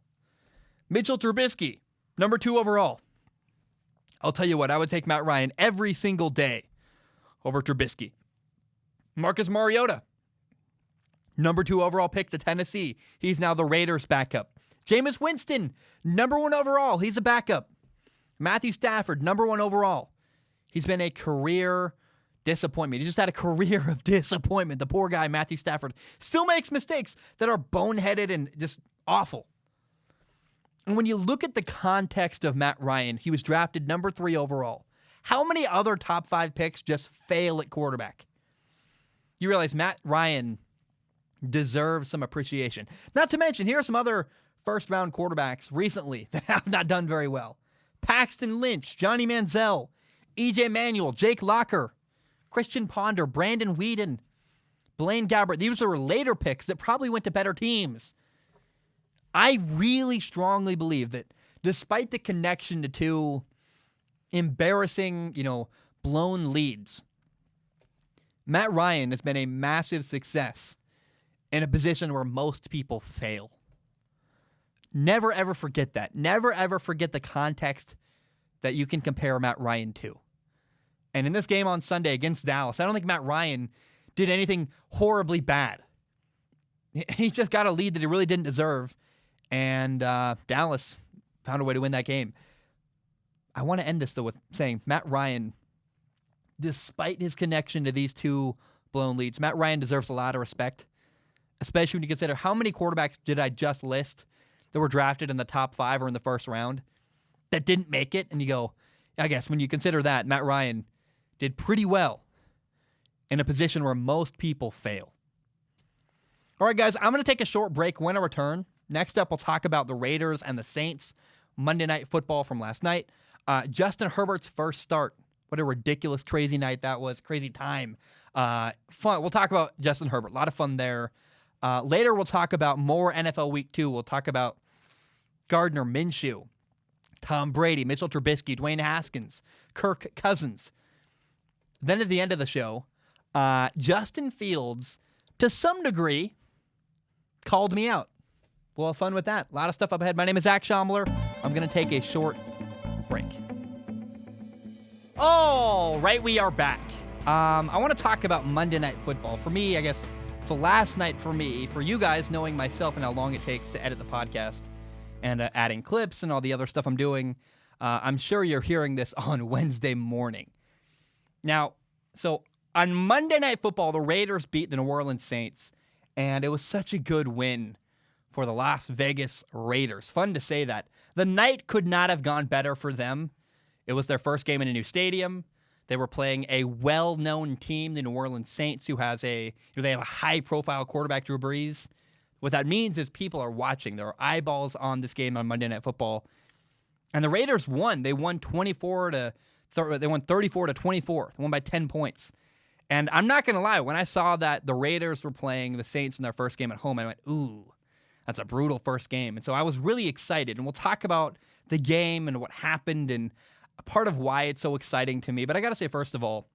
Mitchell Trubisky, number 2 overall. I'll tell you what, I would take Matt Ryan every single day over Trubisky. Marcus Mariota, number 2 overall pick to Tennessee. He's now the Raiders' backup. Jameis Winston, number 1 overall. He's a backup. Matthew Stafford, number 1 overall. He's been a career disappointment. He just had a career of disappointment. The poor guy, Matthew Stafford, still makes mistakes that are boneheaded and just awful. And when you look at the context of Matt Ryan, he was drafted number 3 overall. How many other top 5 picks just fail at quarterback? You realize Matt Ryan deserves some appreciation. Not to mention, here are some other first-round quarterbacks recently that have not done very well. Paxton Lynch, Johnny Manziel, E.J. Manuel, Jake Locker, Christian Ponder, Brandon Whedon, Blaine Gabbert. These were later picks that probably went to better teams. I really strongly believe that despite the connection to 2 embarrassing, blown leads, Matt Ryan has been a massive success in a position where most people fail. Never, ever forget that. Never, ever forget the context that you can compare Matt Ryan to. And in this game on Sunday against Dallas, I don't think Matt Ryan did anything horribly bad. He just got a lead that he really didn't deserve, and Dallas found a way to win that game. I want to end this, though, with saying Matt Ryan, despite his connection to these 2 blown leads, Matt Ryan deserves a lot of respect, especially when you consider how many quarterbacks did I just list that were drafted in the top 5 or in the first round that didn't make it. And you go, I guess when you consider that, Matt Ryan did pretty well in a position where most people fail. All right, guys, I'm going to take a short break. When I return, next up, we'll talk about the Raiders and the Saints, Monday Night Football from last night. Justin Herbert's first start. What a ridiculous, crazy night that was. Crazy time. Fun. We'll talk about Justin Herbert. A lot of fun there. Later, we'll talk about more NFL Week 2. We'll talk about Gardner Minshew, Tom Brady, Mitchell Trubisky, Dwayne Haskins, Kirk Cousins. Then at the end of the show, Justin Fields, to some degree, called me out. We'll have fun with that. A lot of stuff up ahead. My name is Zach Schomler. I'm going to take a short break. All right, we are back. I want to talk about Monday Night Football. For me, I guess, so last night for me, for you guys knowing myself and how long it takes to edit the podcast and adding clips and all the other stuff I'm doing, I'm sure you're hearing this on Wednesday morning. Now, so on Monday Night Football, the Raiders beat the New Orleans Saints, and it was such a good win for the Las Vegas Raiders. Fun to say that. The night could not have gone better for them. It was their first game in a new stadium. They were playing a well-known team, the New Orleans Saints, who has they have a high-profile quarterback, Drew Brees. What that means is people are watching. There are eyeballs on this game on Monday Night Football. And the Raiders won. They won 34 to they won 34 to 24. They won by 10 points. And I'm not going to lie, when I saw that the Raiders were playing the Saints in their first game at home, I went, ooh, that's a brutal first game. And so I was really excited. And we'll talk about the game and what happened and a part of why it's so exciting to me. But I got to say, first of all,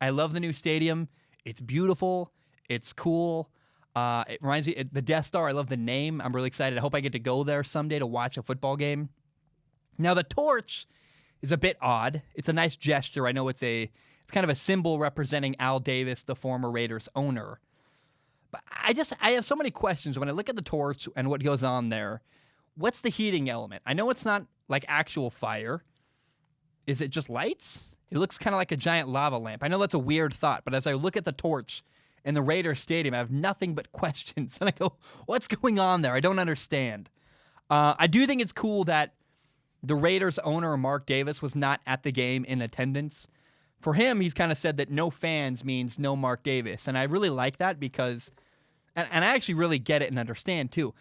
I love the new stadium. It's beautiful. It's cool. It reminds me, the Death Star, I love the name. I'm really excited. I hope I get to go there someday to watch a football game. Now, the torch is a bit odd. It's a nice gesture. I know it's kind of a symbol representing Al Davis, the former Raiders owner. But I have so many questions when I look at the torch and what goes on there. What's the heating element? I know it's not like actual fire. Is it just lights? It looks kind of like a giant lava lamp. I know that's a weird thought, but as I look at the torch in the Raiders Stadium, I have nothing but questions. And I go, what's going on there? I don't understand. I do think it's cool that the Raiders owner, Mark Davis, was not at the game in attendance. For him, he's kind of said that no fans means no Mark Davis. And I really like that because, and I actually really get it and understand too,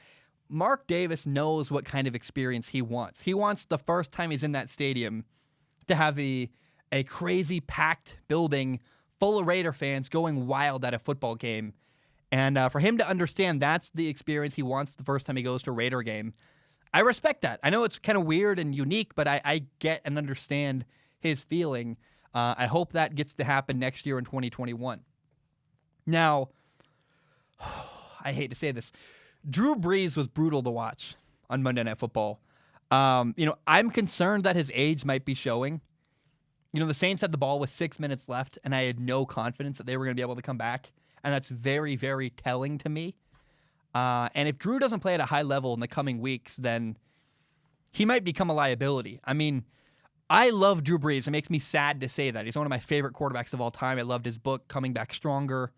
Mark Davis knows what kind of experience he wants. He wants the first time he's in that stadium to have a crazy packed building full of Raider fans going wild at a football game. And for him to understand that's the experience he wants the first time he goes to a Raider game, I respect that. I know it's kind of weird and unique, but I get and understand his feeling. I hope that gets to happen next year in 2021. Now, I hate to say this, Drew Brees was brutal to watch on Monday Night Football. I'm concerned that his age might be showing. The Saints had the ball with 6 minutes left, and I had no confidence that they were going to be able to come back. And that's very, very telling to me. And if Drew doesn't play at a high level in the coming weeks, then he might become a liability. I mean, I love Drew Brees. It makes me sad to say that. He's one of my favorite quarterbacks of all time. I loved his book, Coming Back Stronger.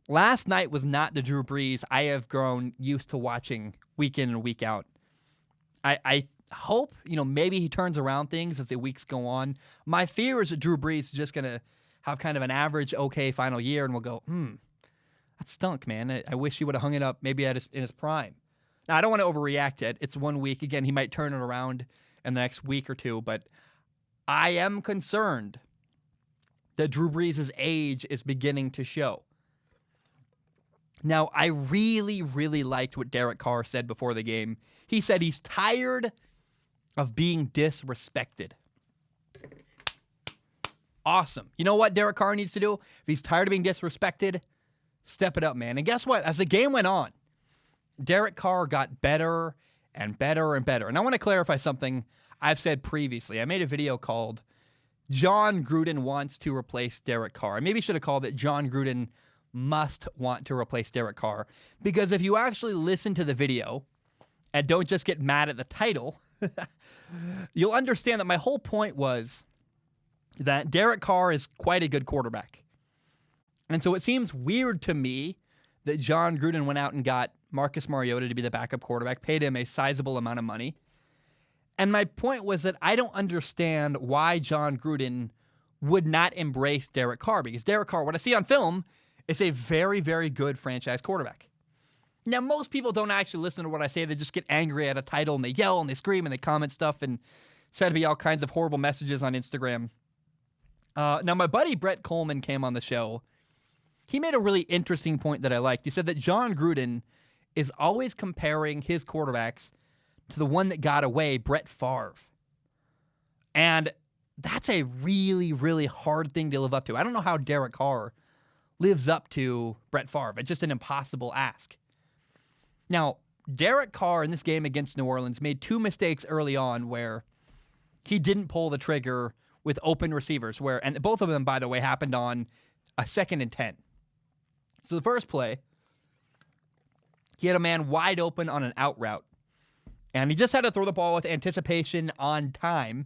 Last night was not the Drew Brees I have grown used to watching week in and week out. I hope, maybe he turns around things as the weeks go on. My fear is that Drew Brees is just going to have kind of an average, okay final year, and we'll go, that stunk, man. I wish he would have hung it up maybe in his prime. Now, I don't want to overreact to it. It's 1 week. Again, he might turn it around in the next week or two, but I am concerned that Drew Brees' age is beginning to show. Now, I really, really liked what Derek Carr said before the game. He said he's tired of being disrespected. Awesome. You know what Derek Carr needs to do? If he's tired of being disrespected, step it up, man. And guess what? As the game went on, Derek Carr got better and better and better. And I want to clarify something I've said previously. I made a video called John Gruden Wants to Replace Derek Carr. I maybe should have called it John Gruden Must Want to Replace Derek Carr. Because if you actually listen to the video and don't just get mad at the title, you'll understand that my whole point was that Derek Carr is quite a good quarterback. And so it seems weird to me that John Gruden went out and got Marcus Mariota to be the backup quarterback, paid him a sizable amount of money. And my point was that I don't understand why John Gruden would not embrace Derek Carr, because Derek Carr, what I see on film, is a very, very good franchise quarterback. Now, most people don't actually listen to what I say. They just get angry at a title, and they yell, and they scream, and they comment stuff, and send me all kinds of horrible messages on Instagram. Now, my buddy Brett Coleman came on the show. He made a really interesting point that I liked. He said that John Gruden is always comparing his quarterbacks to the one that got away, Brett Favre. And that's a really, really hard thing to live up to. I don't know how Derek Carr lives up to Brett Favre. It's just an impossible ask. Now, Derek Carr in this game against New Orleans made 2 mistakes early on where he didn't pull the trigger with open receivers, and both of them, by the way, happened on a 2nd and 10. So the first play, he had a man wide open on an out route, and he just had to throw the ball with anticipation on time,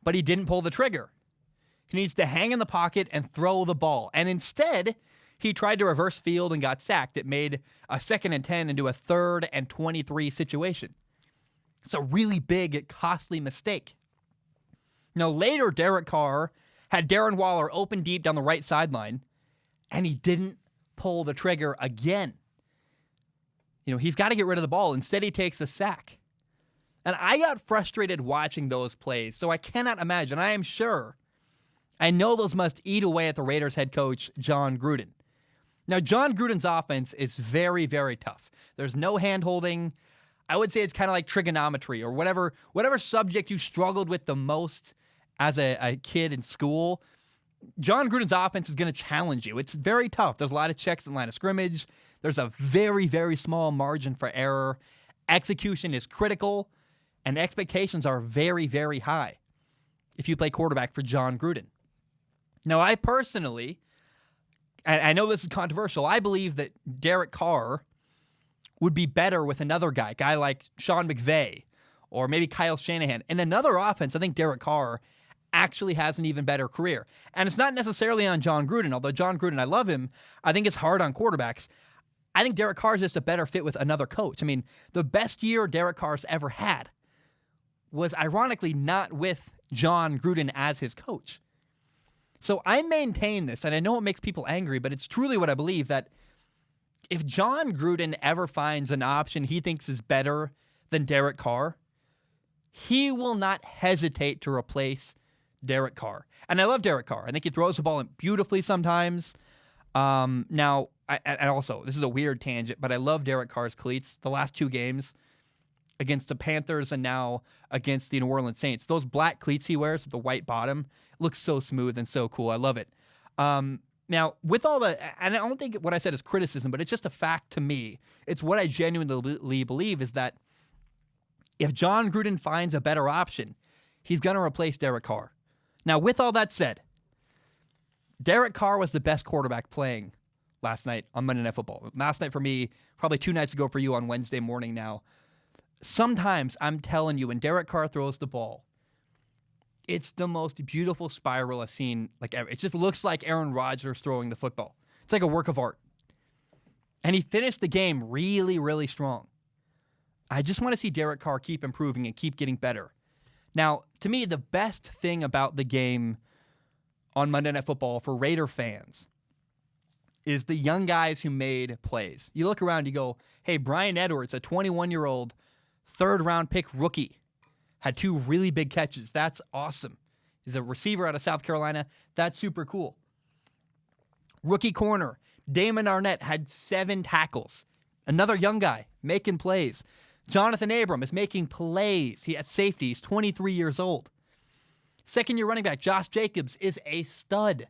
but he didn't pull the trigger. He needs to hang in the pocket and throw the ball, and instead, he tried to reverse field and got sacked. It made a 2nd and 10 into a 3rd and 23 situation. It's a really big, costly mistake. Now, later, Derek Carr had Darren Waller open deep down the right sideline, and he didn't pull the trigger again. He's got to get rid of the ball. Instead, he takes a sack. And I got frustrated watching those plays, so I cannot imagine. I know those must eat away at the Raiders head coach, John Gruden. Now, John Gruden's offense is very, very tough. There's no hand-holding. I would say it's kind of like trigonometry or whatever subject you struggled with the most as a kid in school. John Gruden's offense is going to challenge you. It's very tough. There's a lot of checks in line of scrimmage. There's a very, very small margin for error. Execution is critical, and expectations are very, very high if you play quarterback for John Gruden. Now, I personally, and I know this is controversial, I believe that Derek Carr would be better with another guy like Sean McVay or maybe Kyle Shanahan. In another offense, I think Derek Carr actually has an even better career. And it's not necessarily on John Gruden, although John Gruden, I love him. I think it's hard on quarterbacks. I think Derek Carr is just a better fit with another coach. I mean, the best year Derek Carr's ever had was ironically not with John Gruden as his coach. So I maintain this, and I know it makes people angry, but it's truly what I believe, that if John Gruden ever finds an option he thinks is better than Derek Carr, he will not hesitate to replace Derek Carr. And I love Derek Carr. I think he throws the ball in beautifully sometimes. Now, and also, this is a weird tangent, but I love Derek Carr's cleats. The last 2 games against the Panthers and now against the New Orleans Saints, those black cleats he wears with the white bottom looks so smooth and so cool. I love it. Now, with all the, and I don't think what I said is criticism, but it's just a fact to me. It's what I genuinely believe is that if John Gruden finds a better option, he's going to replace Derek Carr. Now, with all that said, Derek Carr was the best quarterback playing last night on Monday Night Football. Last night for me, probably 2 nights ago for you on Wednesday morning now. Sometimes, I'm telling you, when Derek Carr throws the ball, It's the most beautiful spiral I've seen like ever. It just looks like Aaron Rodgers throwing the football. It's like a work of art. And he finished the game really, really strong. I just want to see Derek Carr keep improving and keep getting better. Now, to me, the best thing about the game on Monday Night Football for Raider fans is the young guys who made plays. You look around, you go, hey, Brian Edwards, a 21-year-old third-round pick rookie, had 2 really big catches. That's awesome. He's a receiver out of South Carolina. That's super cool. Rookie corner, Damon Arnett had 7 tackles. Another young guy making plays. Jonathan Abram is making plays. He at safety. He's 23 years old. Second-year running back Josh Jacobs is a stud.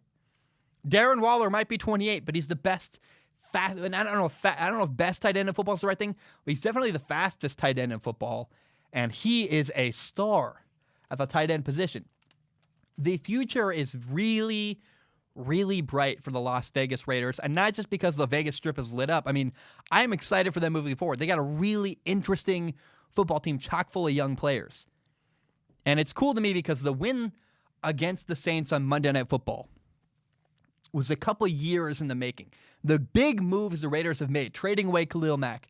Darren Waller might be 28, but he's the best fast. And I don't know if best tight end in football is the right thing, but he's definitely the fastest tight end in football, and he is a star at the tight end position. The future is really, really bright for the Las Vegas Raiders, and not just because the Vegas Strip is lit up. I mean, I'm excited for them moving forward. They got a really interesting football team chock full of young players. And it's cool to me because the win against the Saints on Monday Night Football was a couple years in the making. The big moves the Raiders have made, trading away Khalil Mack,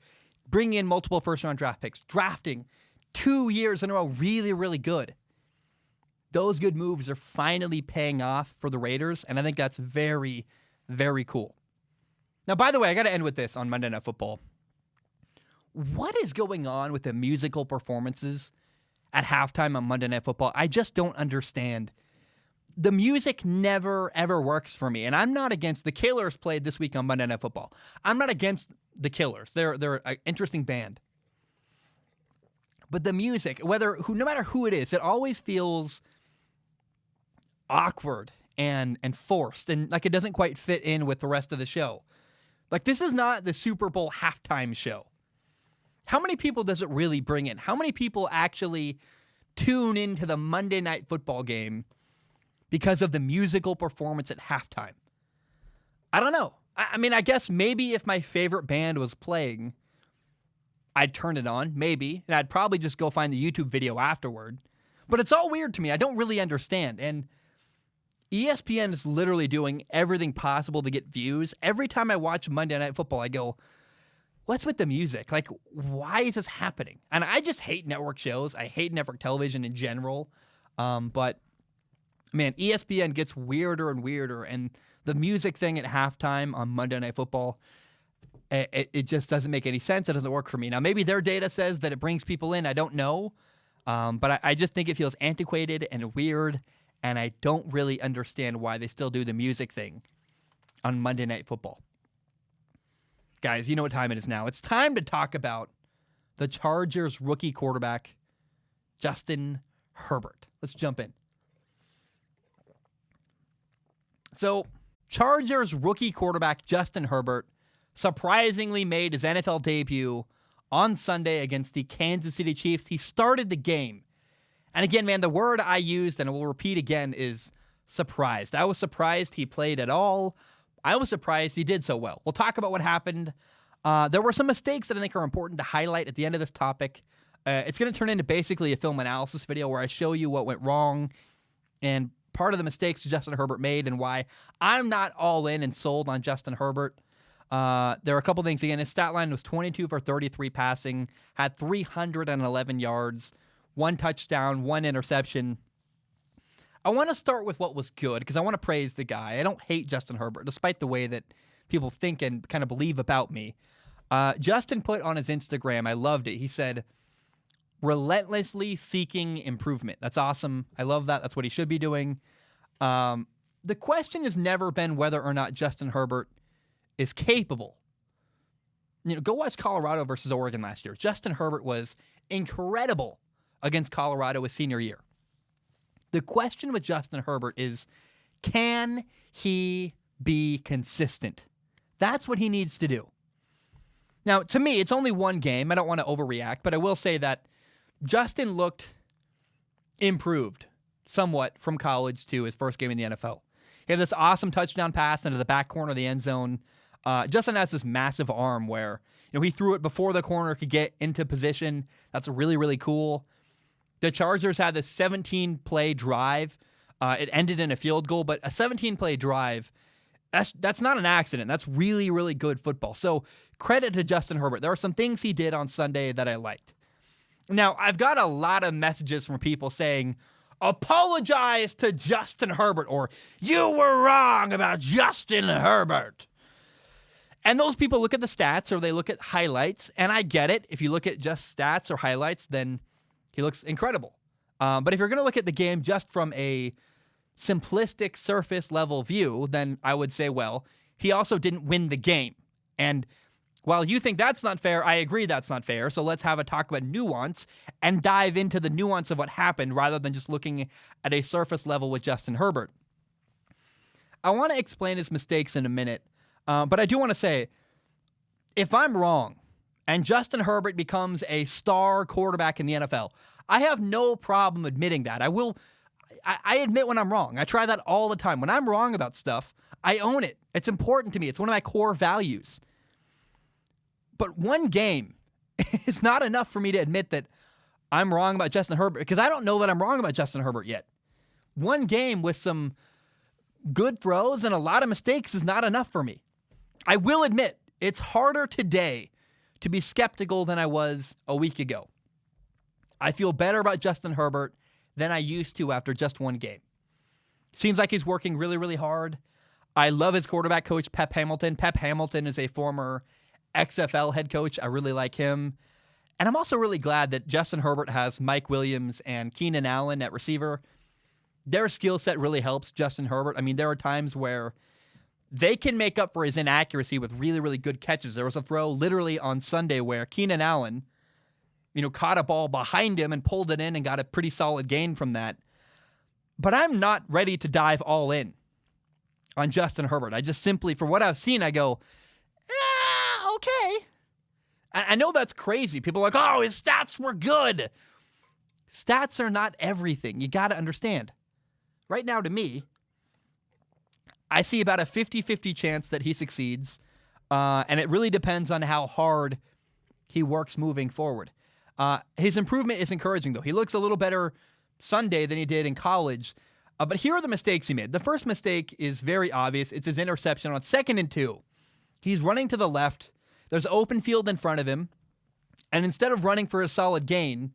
bringing in multiple first-round draft picks, drafting 2 years in a row really, really good. Those good moves are finally paying off for the Raiders, and I think that's very, very cool. Now, by the way, I got to end with this on Monday Night Football. What is going on with the musical performances at halftime on Monday Night Football? I just don't understand. The music never, ever works for me, and I'm not against the Killers played this week on Monday Night Football. I'm not against the Killers. They're an interesting band. But the music, no matter who it is, it always feels awkward and forced, and like it doesn't quite fit in with the rest of the show. Like, this is not the Super Bowl halftime show. How many people does it really bring in? How many people actually tune into the Monday Night Football game because of the musical performance at halftime? I don't know. I mean, I guess maybe if my favorite band was playing, I'd turn it on, maybe, and I'd probably just go find the YouTube video afterward. But it's all weird to me. I don't really understand. And ESPN is literally doing everything possible to get views. Every time I watch Monday Night Football, I go, what's with the music? Like, why is this happening? And I just hate network shows. I hate network television in general. But, man, ESPN gets weirder and weirder. And the music thing at halftime on Monday Night Football, it just doesn't make any sense. It doesn't work for me. Now, maybe their data says that it brings people in. I don't know. But I just think it feels antiquated and weird. And I don't really understand why they still do the music thing on Monday Night Football. Guys, you know what time it is now. It's time to talk about the Chargers rookie quarterback, Justin Herbert. Let's jump in. So, Chargers rookie quarterback Justin Herbert surprisingly made his NFL debut on Sunday against the Kansas City Chiefs. He started the game. And again, man, the word I used, and I will repeat again, is surprised. I was surprised he played at all. I was surprised he did so well. We'll talk about what happened. There were some mistakes that I think are important to highlight at the end of this topic. It's going to turn into basically a film analysis video where I show you what went wrong and part of the mistakes Justin Herbert made and why I'm not all in and sold on Justin Herbert. There are a couple things. Again, his stat line was 22 for 33 passing, had 311 yards, 1 touchdown, 1 interception. I want to start with what was good because I want to praise the guy. I don't hate Justin Herbert, despite the way that people think and kind of believe about me. Justin put on his Instagram, I loved it. He said, relentlessly seeking improvement. That's awesome. I love that. That's what he should be doing. The question has never been whether or not Justin Herbert is capable. Go watch Colorado versus Oregon last year. Justin Herbert was incredible against Colorado his senior year. The question with Justin Herbert is, can he be consistent? That's what he needs to do. Now, to me, it's only one game. I don't want to overreact, but I will say that Justin looked improved somewhat from college to his first game in the NFL. He had this awesome touchdown pass into the back corner of the end zone. Justin has this massive arm where he threw it before the corner could get into position. That's really, really cool. The Chargers had this 17-play drive. It ended in a field goal, but a 17-play drive, that's not an accident. That's really, really good football. So credit to Justin Herbert. There are some things he did on Sunday that I liked. Now, I've got a lot of messages from people saying, apologize to Justin Herbert, or you were wrong about Justin Herbert. And those people look at the stats or they look at highlights, and I get it. If you look at just stats or highlights, then he looks incredible. But if you're going to look at the game just from a simplistic surface level view, then I would say, well, he also didn't win the game. And while you think that's not fair, I agree that's not fair. So let's have a talk about nuance and dive into the nuance of what happened rather than just looking at a surface level with Justin Herbert. I want to explain his mistakes in a minute, but I do want to say, if I'm wrong and Justin Herbert becomes a star quarterback in the NFL, I have no problem admitting that. I admit when I'm wrong. I try that all the time. When I'm wrong about stuff, I own it. It's important to me. It's one of my core values. But one game is not enough for me to admit that I'm wrong about Justin Herbert, because I don't know that I'm wrong about Justin Herbert yet. One game with some good throws and a lot of mistakes is not enough for me. I will admit, it's harder today to be skeptical than I was a week ago. I feel better about Justin Herbert than I used to after just one game. Seems like he's working really, really hard. I love his quarterback coach, Pep Hamilton. Pep Hamilton is a former XFL head coach. I really like him. And I'm also really glad that Justin Herbert has Mike Williams and Keenan Allen at receiver. Their skill set really helps Justin Herbert. I mean, there are times where they can make up for his inaccuracy with really, really good catches. There was a throw literally on Sunday where Keenan Allen, caught a ball behind him and pulled it in and got a pretty solid gain from that. But I'm not ready to dive all in on Justin Herbert. I just simply, for what I've seen, I go, okay. I know that's crazy. People are like, oh, his stats were good. Stats are not everything. You got to understand. Right now, to me, I see about a 50-50 chance that he succeeds, and it really depends on how hard he works moving forward. His improvement is encouraging, though. He looks a little better Sunday than he did in college. But here are the mistakes he made. The first mistake is very obvious. It's his interception on 2nd and 2. He's running to the left. There's open field in front of him. And instead of running for a solid gain,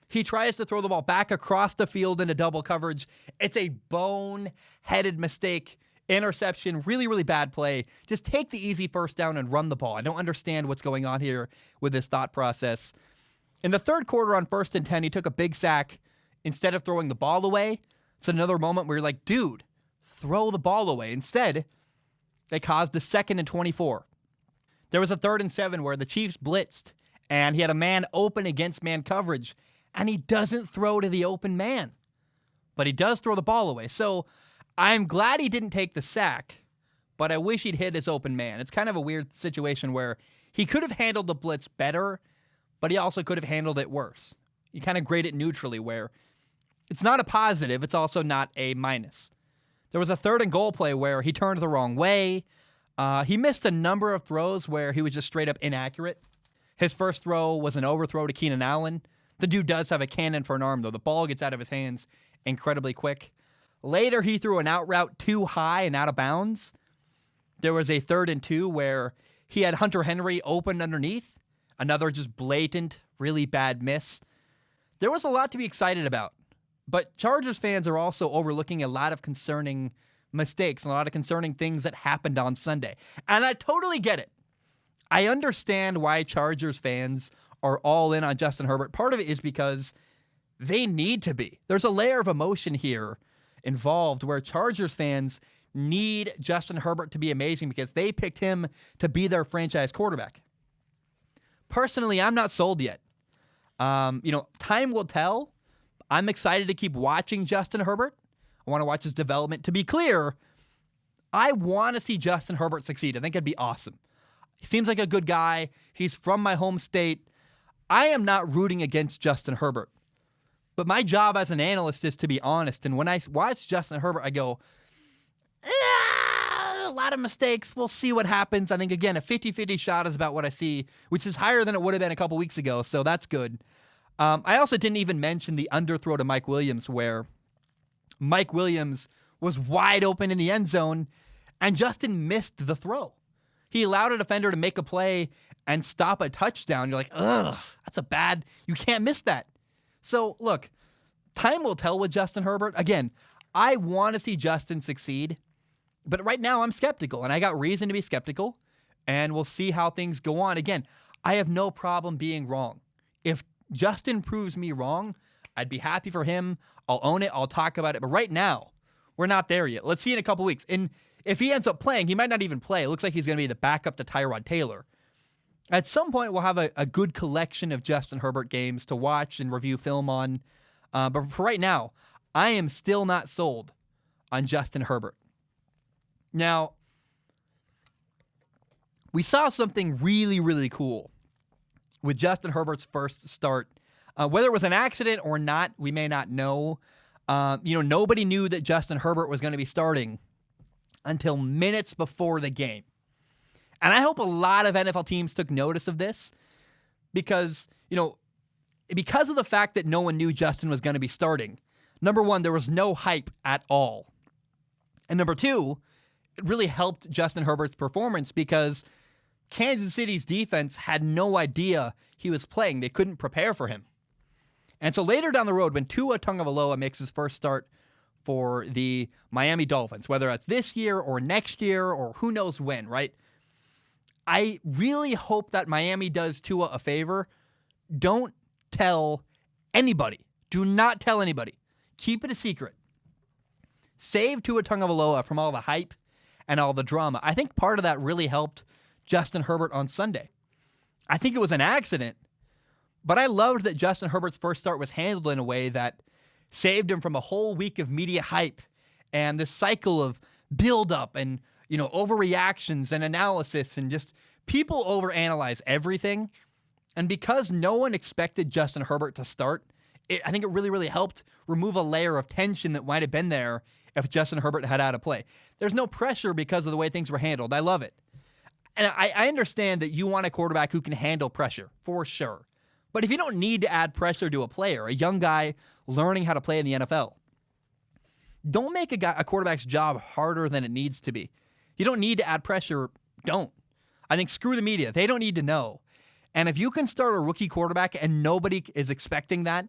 he tries to throw the ball back across the field into double coverage. It's a bone-headed mistake. Interception, really, really bad play. Just take the easy first down and run the ball. I don't understand what's going on here with this thought process. In the third quarter on 1st and 10, he took a big sack instead of throwing the ball away. It's another moment where you're like, dude, throw the ball away. Instead, they caused a 2nd and 24. There was a 3rd and 7 where the Chiefs blitzed, and he had a man open against man coverage, and he doesn't throw to the open man. But he does throw the ball away. So I'm glad he didn't take the sack, but I wish he'd hit his open man. It's kind of a weird situation where he could have handled the blitz better, but he also could have handled it worse. You kind of grade it neutrally, where it's not a positive, it's also not a minus. There was a 3rd and goal play where he turned the wrong way. He missed a number of throws where he was just straight up inaccurate. His first throw was an overthrow to Keenan Allen. The dude does have a cannon for an arm, though. The ball gets out of his hands incredibly quick. Later, he threw an out route too high and out of bounds. There was a 3rd and 2 where he had Hunter Henry open underneath. Another just blatant, really bad miss. There was a lot to be excited about. But Chargers fans are also overlooking a lot of concerning mistakes and a lot of concerning things that happened on Sunday. And I totally get it. I understand why Chargers fans are all in on Justin Herbert. Part of it is because they need to be. There's a layer of emotion here involved where Chargers fans need Justin Herbert to be amazing because they picked him to be their franchise quarterback. Personally, I'm not sold yet. Time will tell. I'm excited to keep watching Justin Herbert. I want to watch his development. To be clear, I want to see Justin Herbert succeed. I think it'd be awesome. He seems like a good guy. He's from my home state. I am not rooting against Justin Herbert. But my job as an analyst is to be honest. And when I watch Justin Herbert, I go, a lot of mistakes. We'll see what happens. I think, again, a 50-50 shot is about what I see, which is higher than it would have been a couple weeks ago. So that's good. I also didn't even mention the underthrow to Mike Williams, where Mike Williams was wide open in the end zone, and Justin missed the throw. He allowed a defender to make a play and stop a touchdown. You're like, ugh, that's a bad, you can't miss that. So, look, time will tell with Justin Herbert. Again, I want to see Justin succeed, but right now I'm skeptical, and I got reason to be skeptical, and we'll see how things go on. Again, I have no problem being wrong. If Justin proves me wrong, I'd be happy for him. I'll own it. I'll talk about it. But right now, we're not there yet. Let's see in a couple weeks. And if he ends up playing, he might not even play. It looks like he's going to be the backup to Tyrod Taylor. At some point, we'll have a good collection of Justin Herbert games to watch and review film on. But for right now, I am still not sold on Justin Herbert. Now, we saw something really, really cool with Justin Herbert's first start. Whether it was an accident or not, we may not know. Nobody knew that Justin Herbert was going to be starting until minutes before the game. And I hope a lot of NFL teams took notice of this because of the fact that no one knew Justin was going to be starting. Number one, there was no hype at all. And number two, it really helped Justin Herbert's performance because Kansas City's defense had no idea he was playing. They couldn't prepare for him. And so later down the road, when Tua Tagovailoa makes his first start for the Miami Dolphins, whether it's this year or next year or who knows when, right? I really hope that Miami does Tua a favor. Don't tell anybody. Do not tell anybody. Keep it a secret. Save Tua Tagovailoa from all the hype and all the drama. I think part of that really helped Justin Herbert on Sunday. I think it was an accident, but I loved that Justin Herbert's first start was handled in a way that saved him from a whole week of media hype and this cycle of buildup and, overreactions and analysis and just people overanalyze everything. And because no one expected Justin Herbert to start, I think it really, really helped remove a layer of tension that might have been there if Justin Herbert had out of play. There's no pressure because of the way things were handled. I love it. And I understand that you want a quarterback who can handle pressure, for sure. But if you don't need to add pressure to a player, a young guy learning how to play in the NFL, don't make a quarterback's job harder than it needs to be. You don't need to add pressure. Don't. I think screw the media. They don't need to know. And if you can start a rookie quarterback and nobody is expecting that,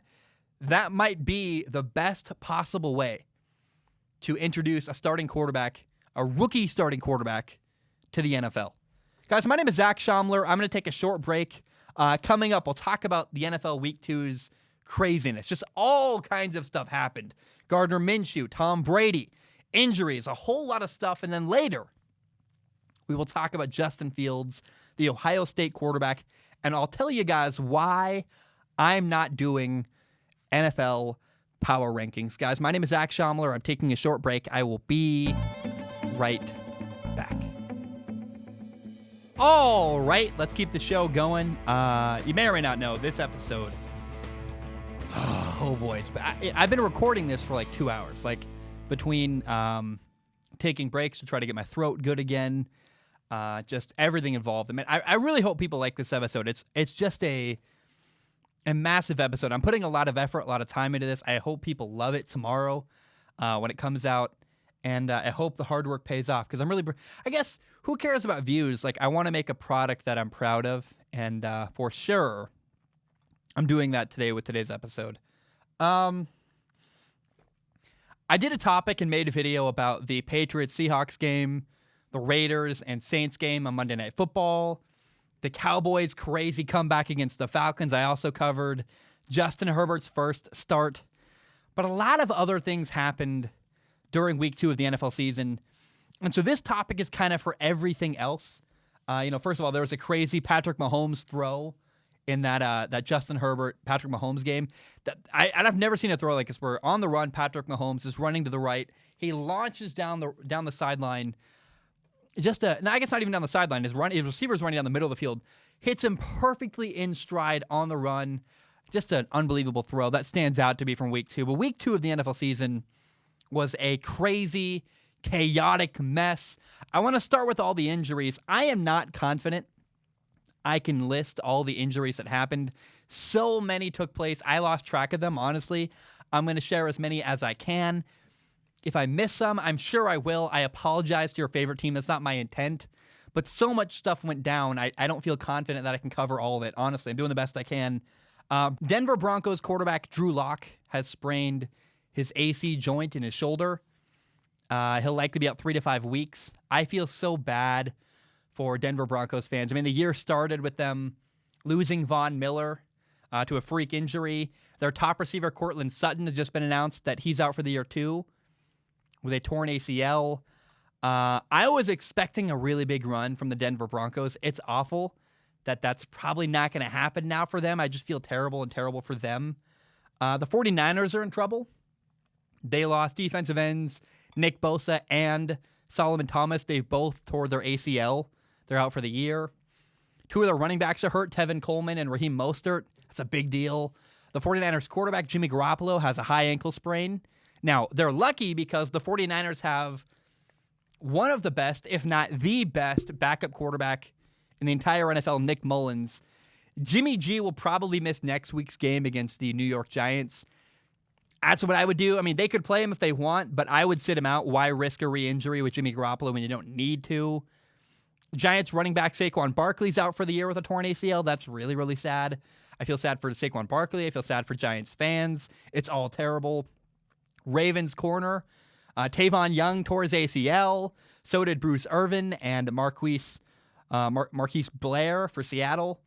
that might be the best possible way to introduce a starting quarterback, a rookie starting quarterback, to the NFL. Guys, my name is Zach Schaumler. I'm going to take a short break. Coming up, we'll talk about the NFL Week 2's craziness. Just all kinds of stuff happened. Gardner Minshew, Tom Brady, injuries, a whole lot of stuff. And then later, we will talk about Justin Fields, the Ohio State quarterback. And I'll tell you guys why I'm not doing NFL power rankings. Guys, my name is Zach Schaumler. I'm taking a short break. I will be right back. All right, let's keep the show going. You may or may not know this episode. Oh boy, I've been recording this for like 2 hours, like between taking breaks to try to get my throat good again, just everything involved. I mean, I really hope people like this episode. It's just a massive episode. I'm putting a lot of effort, a lot of time into this. I hope people love it tomorrow when it comes out. And I hope the hard work pays off because I guess, who cares about views? Like, I want to make a product that I'm proud of. And for sure, I'm doing that today with today's episode. I did a topic and made a video about the Patriots-Seahawks game, the Raiders and Saints game on Monday Night Football, the Cowboys' crazy comeback against the Falcons. I also covered Justin Herbert's first start. But a lot of other things happened during week 2 of the NFL season. And so this topic is kind of for everything else. First of all, there was a crazy Patrick Mahomes throw in that Justin Herbert Patrick Mahomes game. I've never seen a throw like this where on the run, Patrick Mahomes is running to the right. He launches down the sideline. I guess not even down the sideline. His receiver's running down the middle of the field. Hits him perfectly in stride on the run. Just an unbelievable throw. That stands out to be from week 2. But week 2 of the NFL season was a crazy, chaotic mess. I want to start with all the injuries. I am not confident. I can list all the injuries that happened. So many took place. I lost track of them, honestly. I'm going to share as many as I can. If I miss some, I'm sure I will. I apologize to your favorite team. That's not my intent. But so much stuff went down, I don't feel confident that I can cover all of it. Honestly, I'm doing the best I can. Denver Broncos quarterback Drew Lock has sprained his AC joint in his shoulder. He'll likely be out 3 to 5 weeks. I feel so bad for Denver Broncos fans. I mean, the year started with them losing Von Miller to a freak injury. Their top receiver, Courtland Sutton, has just been announced that he's out for the year too with a torn ACL. I was expecting a really big run from the Denver Broncos. It's awful that that's probably not going to happen now for them. I just feel terrible for them. The 49ers are in trouble. They lost defensive ends Nick Bosa and Solomon Thomas. They both tore their ACL. They're out for the year. 2 of their running backs are hurt, Tevin Coleman and Raheem Mostert. That's a big deal. The 49ers quarterback, Jimmy Garoppolo, has a high ankle sprain. Now, they're lucky because the 49ers have one of the best, if not the best, backup quarterback in the entire NFL, Nick Mullins. Jimmy G will probably miss next week's game against the New York Giants. That's what I would do. I mean, they could play him if they want, but I would sit him out. Why risk a re-injury with Jimmy Garoppolo when you don't need to? Giants running back Saquon Barkley's out for the year with a torn ACL. That's really, really sad. I feel sad for Saquon Barkley. I feel sad for Giants fans. It's all terrible. Ravens corner, Tavon Young tore his ACL. So did Bruce Irvin and Marquise Blair for Seattle.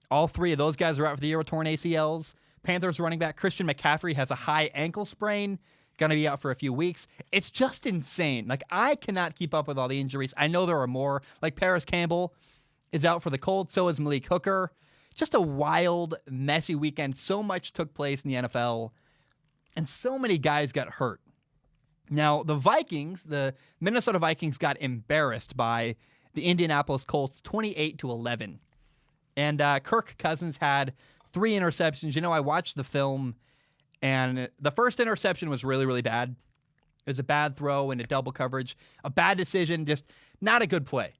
All 3 of those guys are out for the year with torn ACLs. Panthers running back Christian McCaffrey has a high ankle sprain, going to be out for a few weeks. It's just insane. Like, I cannot keep up with all the injuries. I know there are more. Like, Paris Campbell is out for the Colts. So is Malik Hooker. Just a wild, messy weekend. So much took place in the NFL, and so many guys got hurt. Now, the Minnesota Vikings got embarrassed by the Indianapolis Colts 28-11. And Kirk Cousins had 3 interceptions. You know, I watched the film, and the first interception was really, really bad. It was a bad throw into double coverage, a bad decision, just not a good play.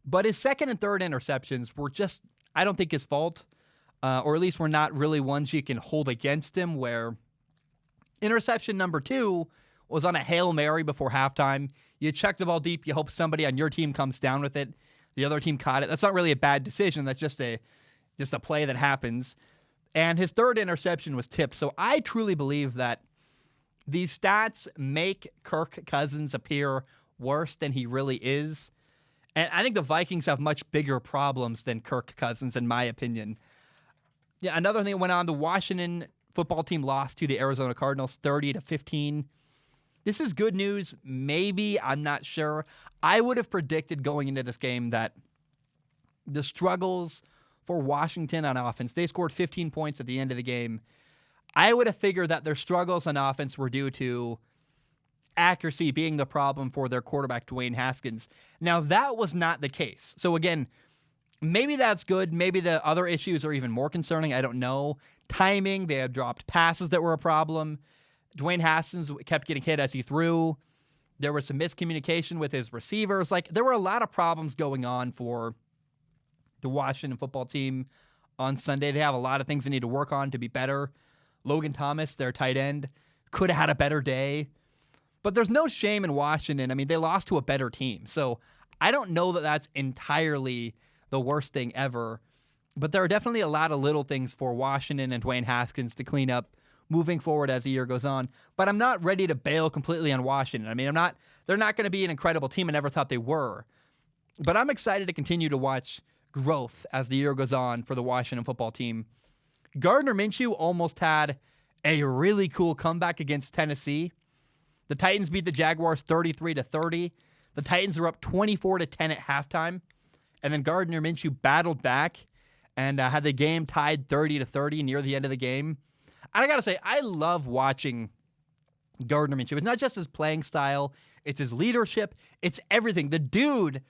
But his second and third interceptions were just, I don't think, his fault, or at least were not really ones you can hold against him, where interception number 2 was on a Hail Mary before halftime. You check the ball deep, you hope somebody on your team comes down with it. The other team caught it. That's not really a bad decision. That's just a play that happens. And his third interception was tipped. So I truly believe that these stats make Kirk Cousins appear worse than he really is. And I think the Vikings have much bigger problems than Kirk Cousins, in my opinion. Yeah, another thing that went on, the Washington football team lost to the Arizona Cardinals 30-15. This is good news. Maybe, I'm not sure. I would have predicted going into this game that the struggles for Washington on offense, they scored 15 points at the end of the game. I would have figured that their struggles on offense were due to accuracy being the problem for their quarterback, Dwayne Haskins. Now, that was not the case. So again, maybe that's good. Maybe the other issues are even more concerning. I don't know. Timing, they had dropped passes that were a problem. Dwayne Haskins kept getting hit as he threw. There was some miscommunication with his receivers. Like, there were a lot of problems going on for the Washington football team on Sunday. They have a lot of things they need to work on to be better. Logan Thomas, their tight end, could have had a better day. But there's no shame in Washington. I mean, they lost to a better team. So I don't know that that's entirely the worst thing ever. But there are definitely a lot of little things for Washington and Dwayne Haskins to clean up moving forward as the year goes on. But I'm not ready to bail completely on Washington. I mean, they're not going to be an incredible team. I never thought they were. But I'm excited to continue to watch growth as the year goes on for the Washington football team. Gardner Minshew almost had a really cool comeback against Tennessee. The Titans beat the Jaguars 33-30. The Titans were up 24-10 at halftime. And then Gardner Minshew battled back and had the game tied 30-30 near the end of the game. And I got to say, I love watching Gardner Minshew. It's not just his playing style. It's his leadership. It's everything. The dude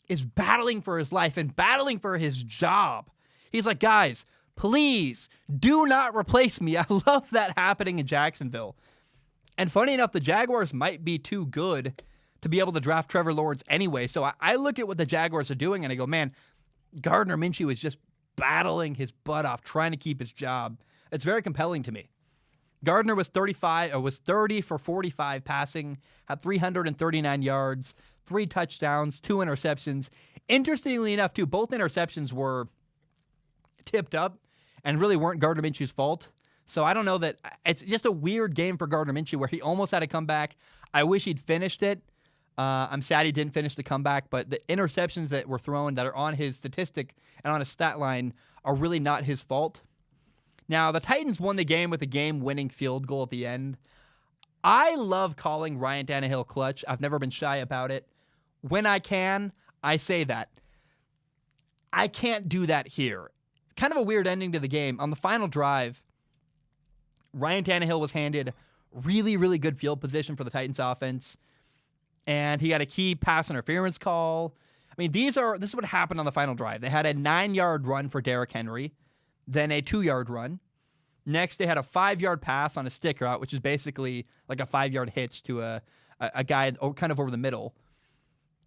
is battling for his life and battling for his job. He's like, guys, please do not replace me. I love that happening in Jacksonville. And funny enough, the Jaguars might be too good to be able to draft Trevor Lawrence anyway. So I look at what the Jaguars are doing and I go, man, Gardner Minshew is just battling his butt off, trying to keep his job. It's very compelling to me. Gardner was 30 for 45 passing, had 339 yards, 3 touchdowns, 2 interceptions. Interestingly enough, too, both interceptions were tipped up and really weren't Gardner Minshew's fault. So I don't know that it's just a weird game for Gardner Minshew where he almost had a comeback. I wish he'd finished it. I'm sad he didn't finish the comeback, but the interceptions that were thrown that are on his statistic and on his stat line are really not his fault. Now, the Titans won the game with a game-winning field goal at the end. I love calling Ryan Tannehill clutch. I've never been shy about it. When I can, I say that. I can't do that here. Kind of a weird ending to the game. On the final drive, Ryan Tannehill was handed really, really good field position for the Titans offense, and he got a key pass interference call. I mean, this is what happened on the final drive. They had a 9-yard run for Derrick Henry, then a 2-yard run. Next, they had a 5-yard pass on a stick route, which is basically like a 5-yard hitch to a guy kind of over the middle.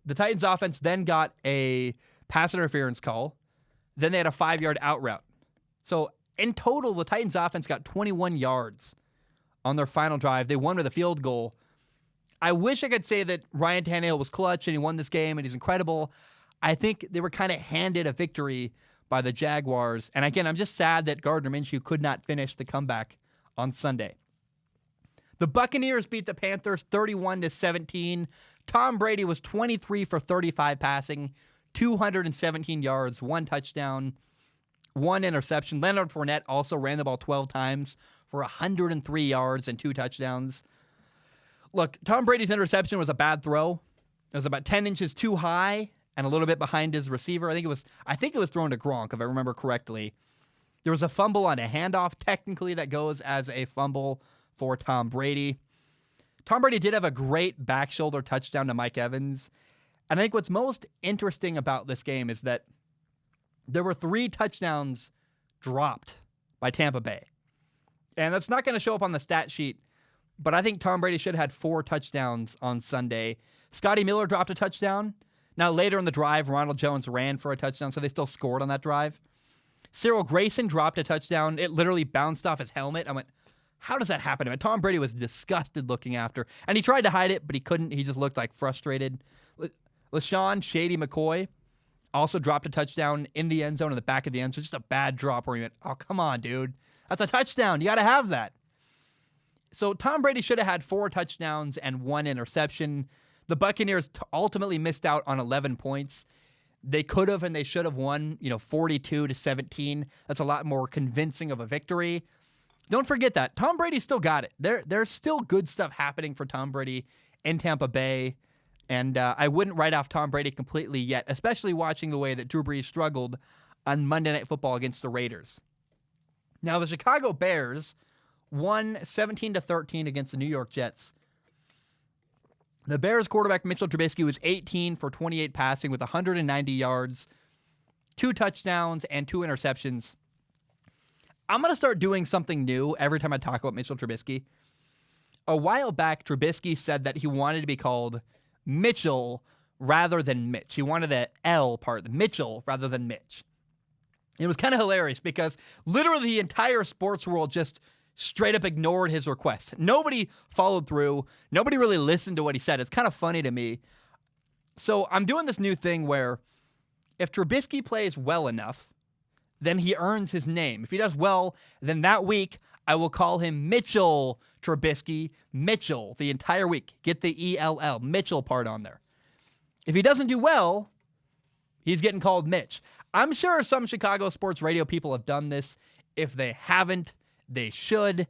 The Titans offense then got a pass interference call. Then they had a 5-yard out route. So in total, the Titans offense got 21 yards on their final drive. They won with a field goal. I wish I could say that Ryan Tannehill was clutch and he won this game and he's incredible. I think they were kind of handed a victory by the Jaguars. And again, I'm just sad that Gardner Minshew could not finish the comeback on Sunday. The Buccaneers beat the Panthers 31-17. Tom Brady was 23 for 35 passing, 217 yards, 1 touchdown, 1 interception. Leonard Fournette also ran the ball 12 times for 103 yards and 2 touchdowns. Look, Tom Brady's interception was a bad throw. It was about 10 inches too high and a little bit behind his receiver. I think it was thrown to Gronk, if I remember correctly. There was a fumble on a handoff, technically, that goes as a fumble for Tom Brady. Tom Brady did have a great back shoulder touchdown to Mike Evans. And I think what's most interesting about this game is that there were 3 touchdowns dropped by Tampa Bay. And that's not going to show up on the stat sheet, but I think Tom Brady should have had 4 touchdowns on Sunday. Scotty Miller dropped a touchdown. Now, later in the drive, Ronald Jones ran for a touchdown, so they still scored on that drive. Cyril Grayson dropped a touchdown. It literally bounced off his helmet. I went, how does that happen? And Tom Brady was disgusted looking after. And he tried to hide it, but he couldn't. He just looked like frustrated. LaShawn Shady McCoy also dropped a touchdown in the end zone, in the back of the end zone. Just a bad drop where he went, oh, come on, dude. That's a touchdown. You got to have that. So Tom Brady should have had 4 touchdowns and 1 interception. The Buccaneers ultimately missed out on 11 points. They could have and they should have won, 42-17. That's a lot more convincing of a victory. Don't forget that. Tom Brady still got it. There's still good stuff happening for Tom Brady in Tampa Bay. And I wouldn't write off Tom Brady completely yet, especially watching the way that Drew Brees struggled on Monday Night Football against the Raiders. Now, the Chicago Bears won 17-13 against the New York Jets. The Bears quarterback Mitchell Trubisky was 18 for 28 passing with 190 yards, 2 touchdowns, and 2 interceptions. I'm going to start doing something new every time I talk about Mitchell Trubisky. A while back, Trubisky said that he wanted to be called Mitchell rather than Mitch. He wanted the L part, the Mitchell rather than Mitch. It was kind of hilarious because literally the entire sports world just straight up ignored his request. Nobody followed through. Nobody really listened to what he said. It's kind of funny to me. So I'm doing this new thing where if Trubisky plays well enough, then he earns his name. If he does well, then that week I will call him Mitchell Trubisky, Mitchell, the entire week. Get the ELL, Mitchell part on there. If he doesn't do well, he's getting called Mitch. I'm sure some Chicago sports radio people have done this. If they haven't, they should.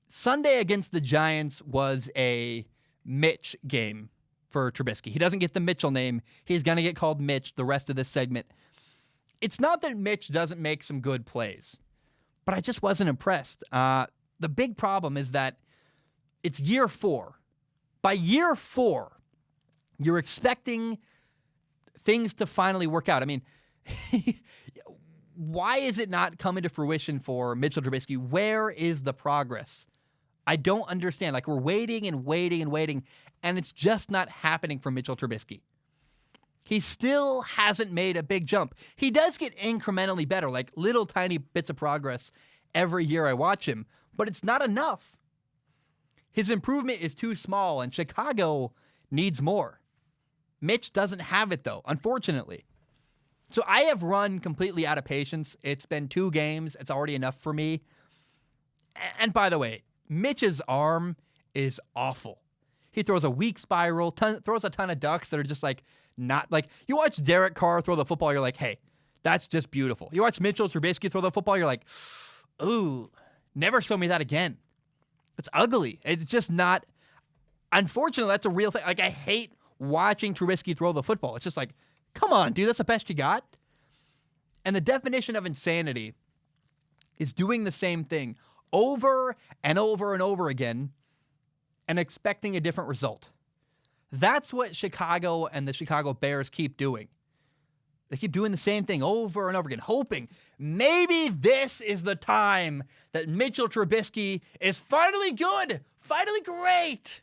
Sunday against the Giants was a Mitch game for Trubisky. He doesn't get the Mitchell name. He's going to get called Mitch the rest of this segment. It's not that Mitch doesn't make some good plays, but I just wasn't impressed. The big problem is that it's year 4. By year 4, you're expecting things to finally work out. I mean, why is it not coming to fruition for Mitchell Trubisky? Where is the progress? I don't understand. Like, we're waiting and waiting and waiting, and it's just not happening for Mitchell Trubisky. he still hasn't made a big jump. He does get incrementally better, like little tiny bits of progress every year I watch him, but it's not enough. His improvement is too small, and Chicago needs more. Mitch doesn't have it, though, unfortunately. So I have run completely out of patience. It's been 2 games. It's already enough for me. And by the way, Mitch's arm is awful. He throws a weak spiral, throws a ton of ducks that are just like not like you watch Derek Carr throw the football, you're like, hey, that's just beautiful. You watch Mitchell Trubisky throw the football, you're like, ooh, never show me that again. It's ugly. It's just not. Unfortunately, that's a real thing. Like, I hate watching Trubisky throw the football. It's just like, come on, dude, that's the best you got? And the definition of insanity is doing the same thing over and over and over again and expecting a different result. That's what Chicago and the Chicago Bears keep doing. They keep doing the same thing over and over again, hoping maybe this is the time that Mitchell Trubisky is finally good, finally great.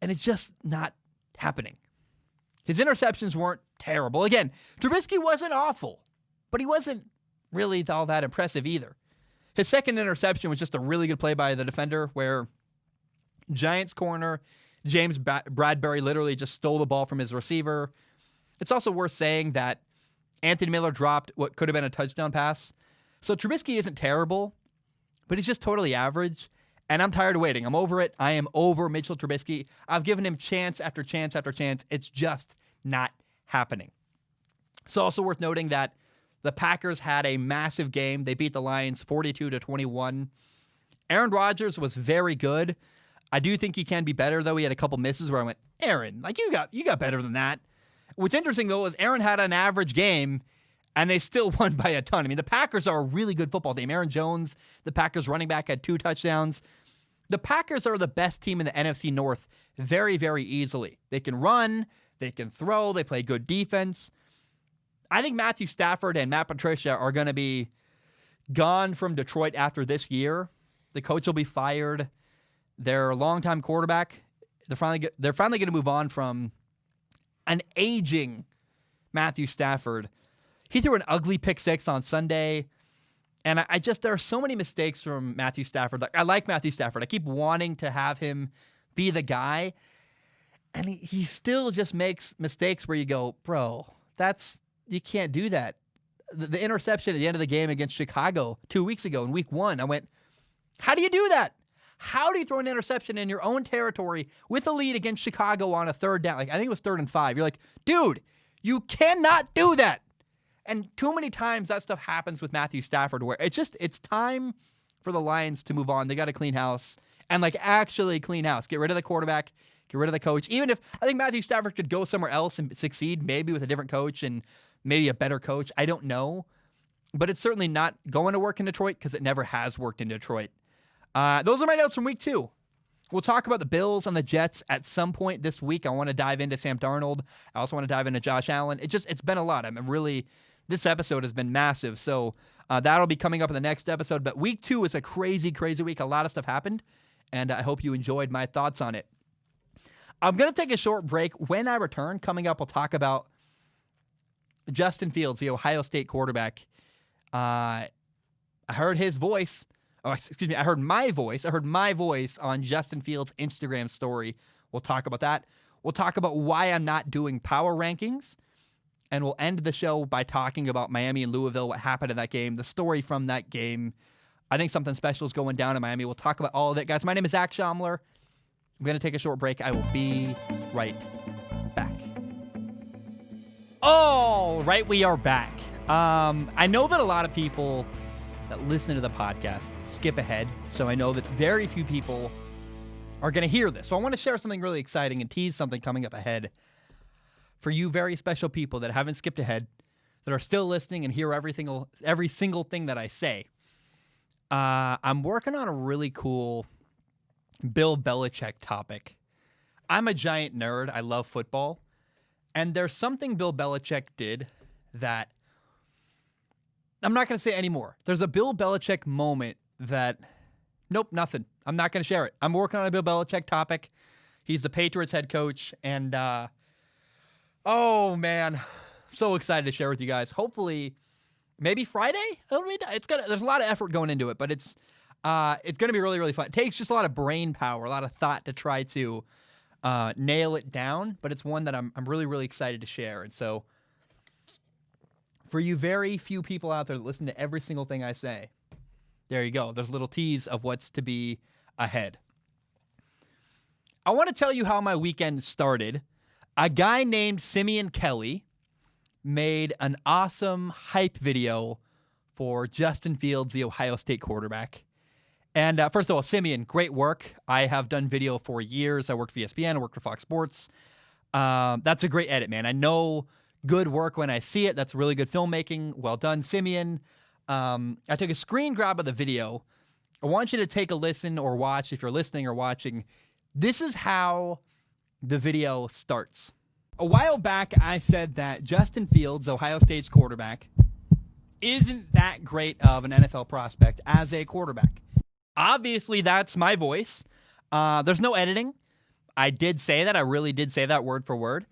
And it's just not happening. His interceptions weren't terrible. Again, Trubisky wasn't awful, but he wasn't really all that impressive either. His second interception was just a really good play by the defender where Giants corner James Bradbury literally just stole the ball from his receiver. It's also worth saying that Anthony Miller dropped what could have been a touchdown pass. So Trubisky isn't terrible, but he's just totally average. And I'm tired of waiting. I'm over it. I am over Mitchell Trubisky. I've given him chance after chance after chance. It's just not happening. It's also worth noting that the Packers had a massive game. They beat the Lions 42-21. Aaron Rodgers was very good. I do think he can be better, though. He had a couple misses where I went, Aaron, like you got better than that. What's interesting, though, is Aaron had an average game, and they still won by a ton. I mean, the Packers are a really good football team. Aaron Jones, the Packers running back, had 2 touchdowns. The Packers are the best team in the NFC North very, very easily. They can run, they can throw, they play good defense. I think Matthew Stafford and Matt Patricia are going to be gone from Detroit after this year. The coach will be fired. Their longtime quarterback, they're finally going to move on from an aging Matthew Stafford. He threw an ugly pick 6 on Sunday. And there are so many mistakes from Matthew Stafford. Like, I like Matthew Stafford. I keep wanting to have him be the guy. And he still just makes mistakes where you go, bro, you can't do that. The interception at the end of the game against Chicago 2 weeks ago in week 1, I went, how do you do that? How do you throw an interception in your own territory with a lead against Chicago on a 3rd down? Like, I think it was 3rd and 5. You're like, dude, you cannot do that. And too many times that stuff happens with Matthew Stafford where it's time for the Lions to move on. They got to clean house and actually clean house. Get rid of the quarterback, get rid of the coach. Even if I think Matthew Stafford could go somewhere else and succeed, maybe with a different coach and maybe a better coach. I don't know. But it's certainly not going to work in Detroit because it never has worked in Detroit. Those are my notes from week 2. We'll talk about the Bills and the Jets at some point this week. I want to dive into Sam Darnold. I also want to dive into Josh Allen. It's been a lot. This episode has been massive. So that'll be coming up in the next episode. But week 2 is a crazy, crazy week. A lot of stuff happened. And I hope you enjoyed my thoughts on it. I'm going to take a short break. When I return, coming up, we'll talk about Justin Fields, the Ohio State quarterback. I heard his voice. I heard my voice. I heard my voice on Justin Fields' Instagram story. We'll talk about that. We'll talk about why I'm not doing power rankings. And we'll end the show by talking about Miami and Louisville, what happened in that game, the story from that game. I think something special is going down in Miami. We'll talk about all of it. Guys, my name is Zach Schaumler. I'm going to take a short break. I will be right back. All right, we are back. I know that a lot of people that listen to the podcast skip ahead, so I know that very few people are going to hear this. So I want to share something really exciting and tease something coming up ahead for you very special people that haven't skipped ahead, that are still listening and hear every single thing that I say. I'm working on a really cool Bill Belichick topic. I'm a giant nerd. I love football. And there's something Bill Belichick did that I'm not going to say anymore. There's a Bill Belichick moment that, nope, nothing. I'm not going to share it. I'm working on a Bill Belichick topic. He's the Patriots head coach, and Oh, man. So excited to share with you guys. Hopefully, maybe Friday? There's a lot of effort going into it, but it's gonna be really, really fun. It takes just a lot of brain power, a lot of thought to try to nail it down, but it's one that I'm really, really excited to share. And so, for you very few people out there that listen to every single thing I say, there you go. There's a little tease of what's to be ahead. I want to tell you how my weekend started. A guy named Simeon Kelly made an awesome hype video for Justin Fields, the Ohio State quarterback. And first of all, Simeon, great work. I have done video for years. I worked for ESPN. I worked for Fox Sports. That's a great edit, man. I know good work when I see it. That's really good filmmaking. Well done, Simeon. I took a screen grab of the video. I want you to take a listen or watch if you're listening or watching. This is how the video starts. A while back, I said that Justin Fields, Ohio State's quarterback, isn't that great of an NFL prospect as a quarterback. Obviously, that's my voice. There's no editing. I did say that. I really did say that word for word.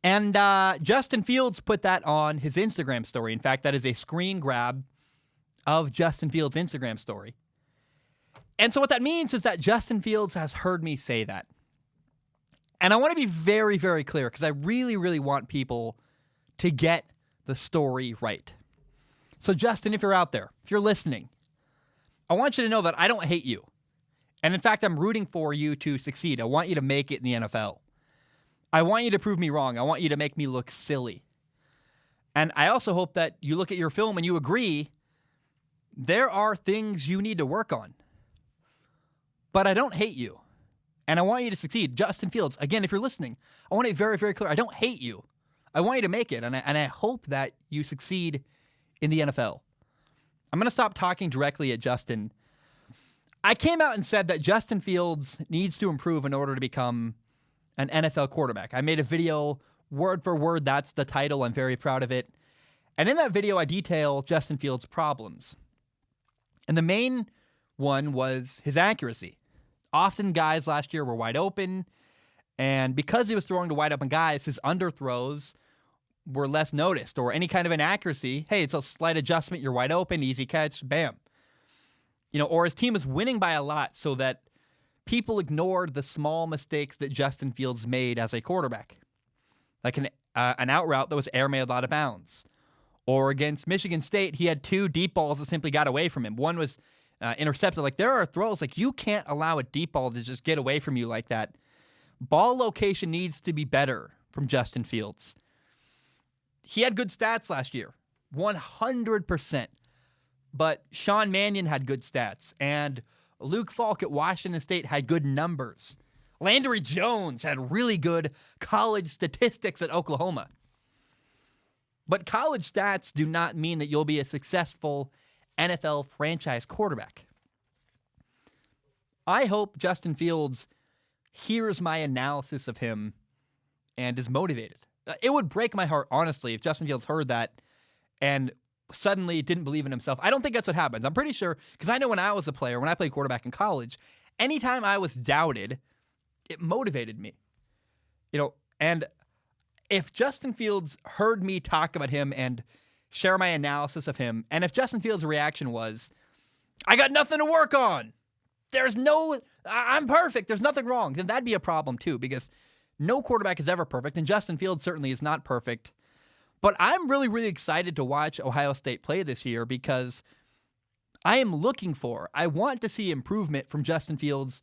And Justin Fields put that on his Instagram story. In fact, that is a screen grab of Justin Fields' Instagram story. And so what that means is that Justin Fields has heard me say that. And I want to be very, very clear because I really, really want people to get the story right. So Justin, if you're out there, if you're listening, I want you to know that I don't hate you. And in fact, I'm rooting for you to succeed. I want you to make it in the NFL. I want you to prove me wrong. I want you to make me look silly. And I also hope that you look at your film and you agree there are things you need to work on. But I don't hate you. And I want you to succeed. Justin Fields, again, if you're listening, I want to be very, very clear. I don't hate you. I want you to make it. And I hope that you succeed in the NFL. I'm going to stop talking directly at Justin. I came out and said that Justin Fields needs to improve in order to become an NFL quarterback. I made a video word for word. That's the title. I'm very proud of it. And in that video, I detail Justin Fields' problems. And the main one was his accuracy. Often guys last year were wide open. And because he was throwing to wide open guys, his underthrows were less noticed, or any kind of inaccuracy. Hey, it's a slight adjustment. You're wide open, easy catch, bam. Or his team was winning by a lot so that people ignored the small mistakes that Justin Fields made as a quarterback. Like an out route that was airmailed out of bounds. Or against Michigan State, he had 2 deep balls that simply got away from him. One was intercepted. Like, there are throws, like, you can't allow a deep ball to just get away from you like that. Ball location needs to be better from Justin Fields. He had good stats last year, 100%. But Sean Mannion had good stats, and Luke Falk at Washington State had good numbers. Landry Jones had really good college statistics at Oklahoma. But college stats do not mean that you'll be a successful NFL franchise quarterback. I hope Justin Fields hears my analysis of him and is motivated. It would break my heart, honestly, if Justin Fields heard that and suddenly didn't believe in himself. I don't think that's what happens. I'm pretty sure, because I know when I was a player, when I played quarterback in college, anytime I was doubted, it motivated me. And if Justin Fields heard me talk about him and share my analysis of him, and if Justin Fields' reaction was, I got nothing to work on, I'm perfect, there's nothing wrong, then that'd be a problem too, because no quarterback is ever perfect, and Justin Fields certainly is not perfect. But I'm really, really excited to watch Ohio State play this year because I want to see improvement from Justin Fields'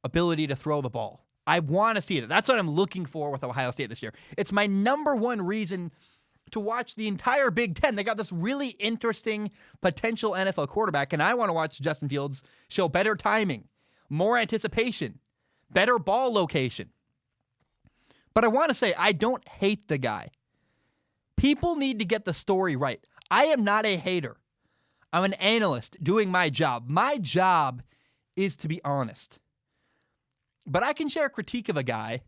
ability to throw the ball. I want to see it. That's what I'm looking for with Ohio State this year. It's my number one reason to watch the entire Big Ten. They got this really interesting potential NFL quarterback, and I want to watch Justin Fields show better timing, more anticipation, better ball location. But I want to say, I don't hate the guy. People need to get the story right. I am not a hater. I'm an analyst doing my job. My job is to be honest. But I can share a critique of a guy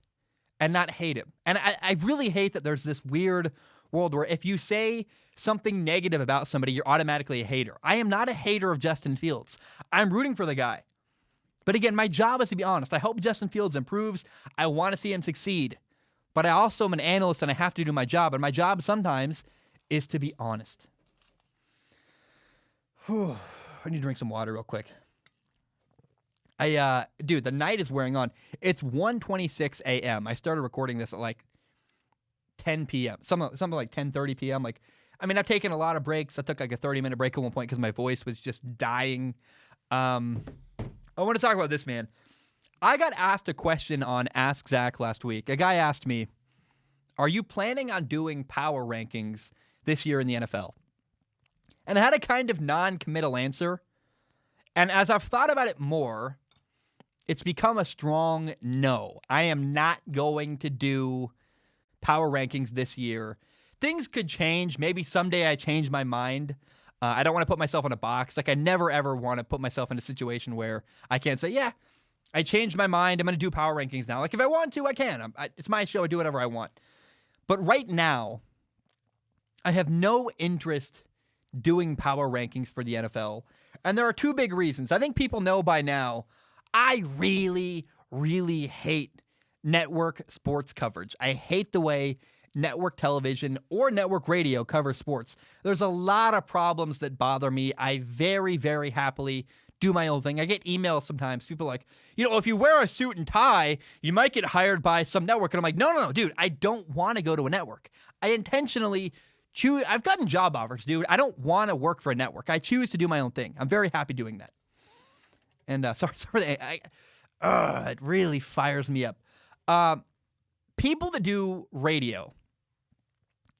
and not hate him. And I really hate that there's this weird world where if you say something negative about somebody, you're automatically a hater. I am not a hater of Justin Fields. I'm rooting for the guy. But again, my job is to be honest. I hope Justin Fields improves. I want to see him succeed. but I also am an analyst and I have to do my job. And my job sometimes is to be honest. Whew. I need to drink some water real quick. Dude, the night is wearing on. It's 1:26 a.m. I started recording this at like 10 p.m. Something like 10:30 p.m. I've taken a lot of breaks. I took like a 30-minute break at one point because my voice was just dying. I want to talk about this, man. I got asked a question on Ask Zach last week. A guy asked me, are you planning on doing power rankings this year in the NFL? And I had a kind of non-committal answer. And as I've thought about it more, it's become a strong no. I am not going to do power rankings this year. Things could change. Maybe someday I change my mind. I don't want to put myself in a box. I never, ever want to put myself in a situation where I can't say, yeah, I changed my mind. I'm going to do power rankings now. If I want to, I can. It's my show. I do whatever I want. But right now, I have no interest doing power rankings for the NFL. And there are two big reasons. I think people know by now, I really, really hate network sports coverage. I hate the way network television or network radio cover sports. There's a lot of problems that bother me. I very, very happily do my own thing. I get emails sometimes. People are like, if you wear a suit and tie, you might get hired by some network. And I'm like, no, dude, I don't want to go to a network. I intentionally choose. I've gotten job offers, dude. I don't want to work for a network. I choose to do my own thing. I'm very happy doing that. And sorry, it really fires me up. People that do radio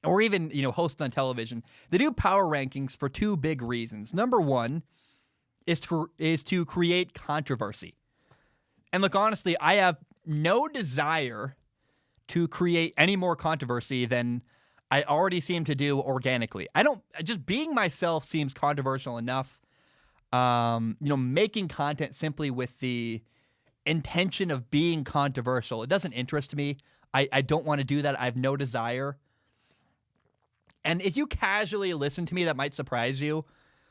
or even, host on television, they do power rankings for two big reasons. Number one is to create controversy. And look, honestly, I have no desire to create any more controversy than I already seem to do organically. Just being myself seems controversial enough. Making content simply with the intention of being controversial, it doesn't interest me. I don't want to do that. I have no desire. And if you casually listen to me, that might surprise you.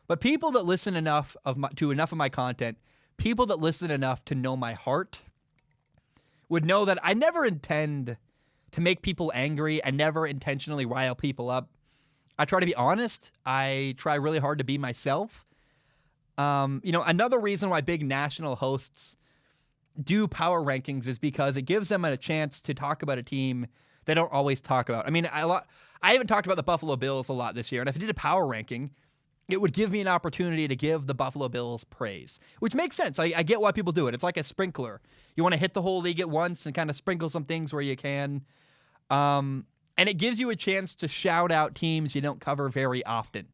But people that listen to enough of my content, people that listen enough to know my heart, would know that I never intend to make people angry. I never intentionally rile people up. I try to be honest. I try really hard to be myself. Another reason why big national hosts do power rankings is because it gives them a chance to talk about a team they don't always talk about. I haven't talked about the Buffalo Bills a lot this year, and if I did a power ranking, it would give me an opportunity to give the Buffalo Bills praise, which makes sense. I get why people do it. It's like a sprinkler. You want to hit the whole league at once and kind of sprinkle some things where you can. And it gives you a chance to shout out teams you don't cover very often.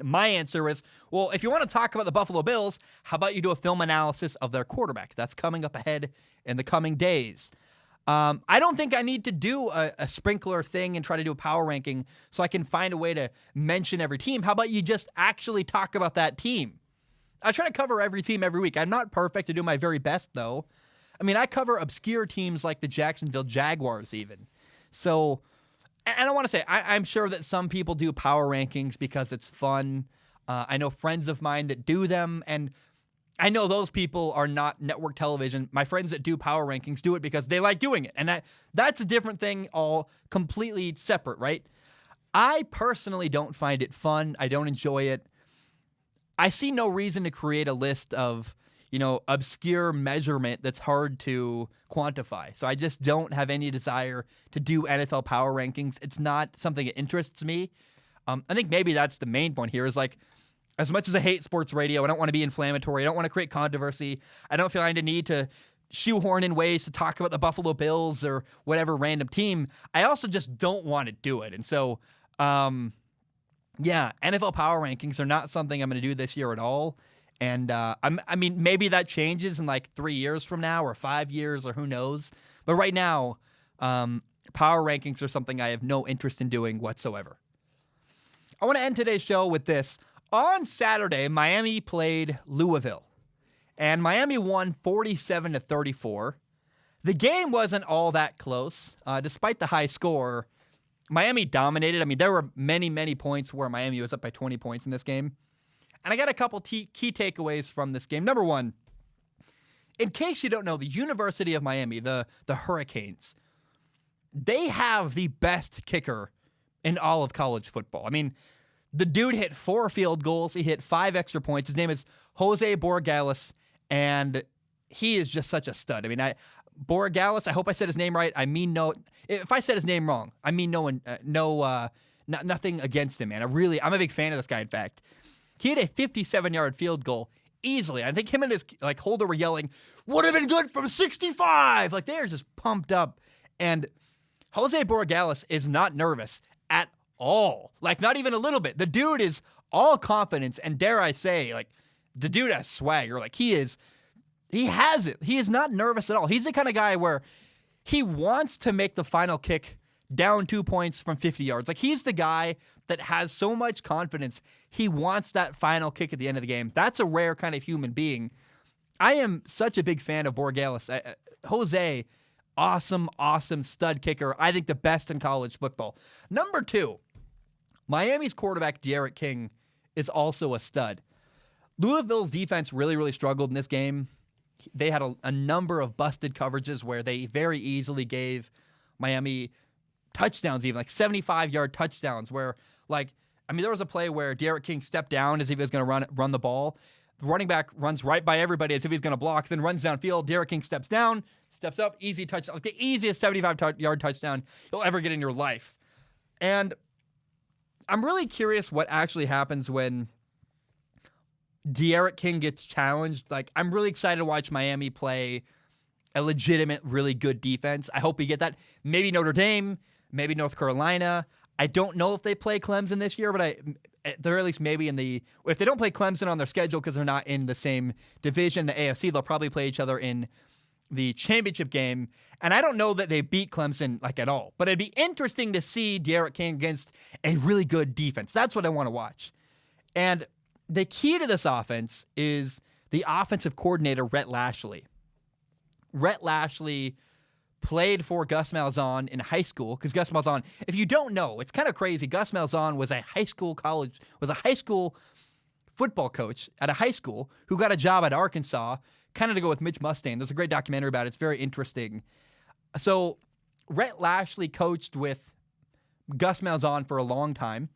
My answer is, well, if you want to talk about the Buffalo Bills, how about you do a film analysis of their quarterback? That's coming up ahead in the coming days. I don't think I need to do a sprinkler thing and try to do a power ranking so I can find a way to mention every team. How about you just actually talk about that team? I try to cover every team every week. I'm not perfect. I do my very best, though. I cover obscure teams like the Jacksonville Jaguars even. So, and I want to say, I'm sure that some people do power rankings because it's fun. I know friends of mine that do them, and I know those people are not network television. My friends that do power rankings do it because they like doing it. And that's a different thing, all completely separate, right? I personally don't find it fun. I don't enjoy it. I see no reason to create a list of, obscure measurement that's hard to quantify. So I just don't have any desire to do NFL power rankings. It's not something that interests me. I think maybe that's the main point here is as much as I hate sports radio, I don't want to be inflammatory. I don't want to create controversy. I don't feel I need to shoehorn in ways to talk about the Buffalo Bills or whatever random team. I also just don't want to do it. And so, NFL power rankings are not something I'm going to do this year at all. And maybe that changes in 3 years from now or 5 years or who knows. But right now, power rankings are something I have no interest in doing whatsoever. I want to end today's show with this. On Saturday, Miami played Louisville, and Miami won 47-34. The game wasn't all that close. Despite the high score, Miami dominated. There were many, many points where Miami was up by 20 points in this game. And I got a couple key takeaways from this game. Number one, in case you don't know, the University of Miami, the Hurricanes, they have the best kicker in all of college football. I mean, the dude hit 4 field goals. He hit 5 extra points. His name is Jose Borregales, and he is just such a stud. I mean, Borregales, I hope I said his name right. I mean, no, if I said his name wrong, I mean nothing against him, man. I'm a big fan of this guy, in fact. He had a 57-yard field goal easily. I think him and his holder were yelling, "Would have been good from 65." Like, they're just pumped up. And Jose Borregales is not nervous at all. Like, not even a little bit. The dude is all confidence, and dare I say, like, the dude has swagger. Like, he has it. He is not nervous at all. He's the kind of guy where he wants to make the final kick down 2 points from 50 yards. Like, he's the guy that has so much confidence. He wants that final kick at the end of the game. That's a rare kind of human being. I am such a big fan of Borregales. Jose, awesome stud kicker. I think the best in college football. Number 2, Miami's quarterback, D'Eriq King, is also a stud. Louisville's defense really struggled in this game. They had a number of busted coverages where they very easily gave Miami touchdowns, even like 75-yard touchdowns where, there was a play where D'Eriq King stepped down as if he was going to run the ball. The running back runs right by everybody as if he's going to block, then runs downfield. D'Eriq King steps down, steps up, easy touchdown. Like the easiest 75-yard touchdown you'll ever get in your life. And I'm really curious what actually happens when D'Eriq King gets challenged. Like, I'm really excited to watch Miami play a legitimate, really good defense. I hope we get that. Maybe Notre Dame, maybe North Carolina. I don't know if they play Clemson this year, but they're at least maybe if they don't play Clemson on their schedule because they're not in the same division, the AFC, they'll probably play each other in the championship game. And I don't know that they beat Clemson at all, but it'd be interesting to see D'Eriq King against a really good defense. That's what I want to watch. And the key to this offense is the offensive coordinator, Rhett Lashlee. Rhett Lashlee played for Gus Malzahn in high school, because Gus Malzahn, if you don't know, it's kind of crazy. Gus Malzahn was a high school football coach at a high school who got a job at Arkansas, kind of to go with Mitch Mustain. There's a great documentary about it. It's very interesting. So Rhett Lashlee coached with Gus Malzahn for a long time,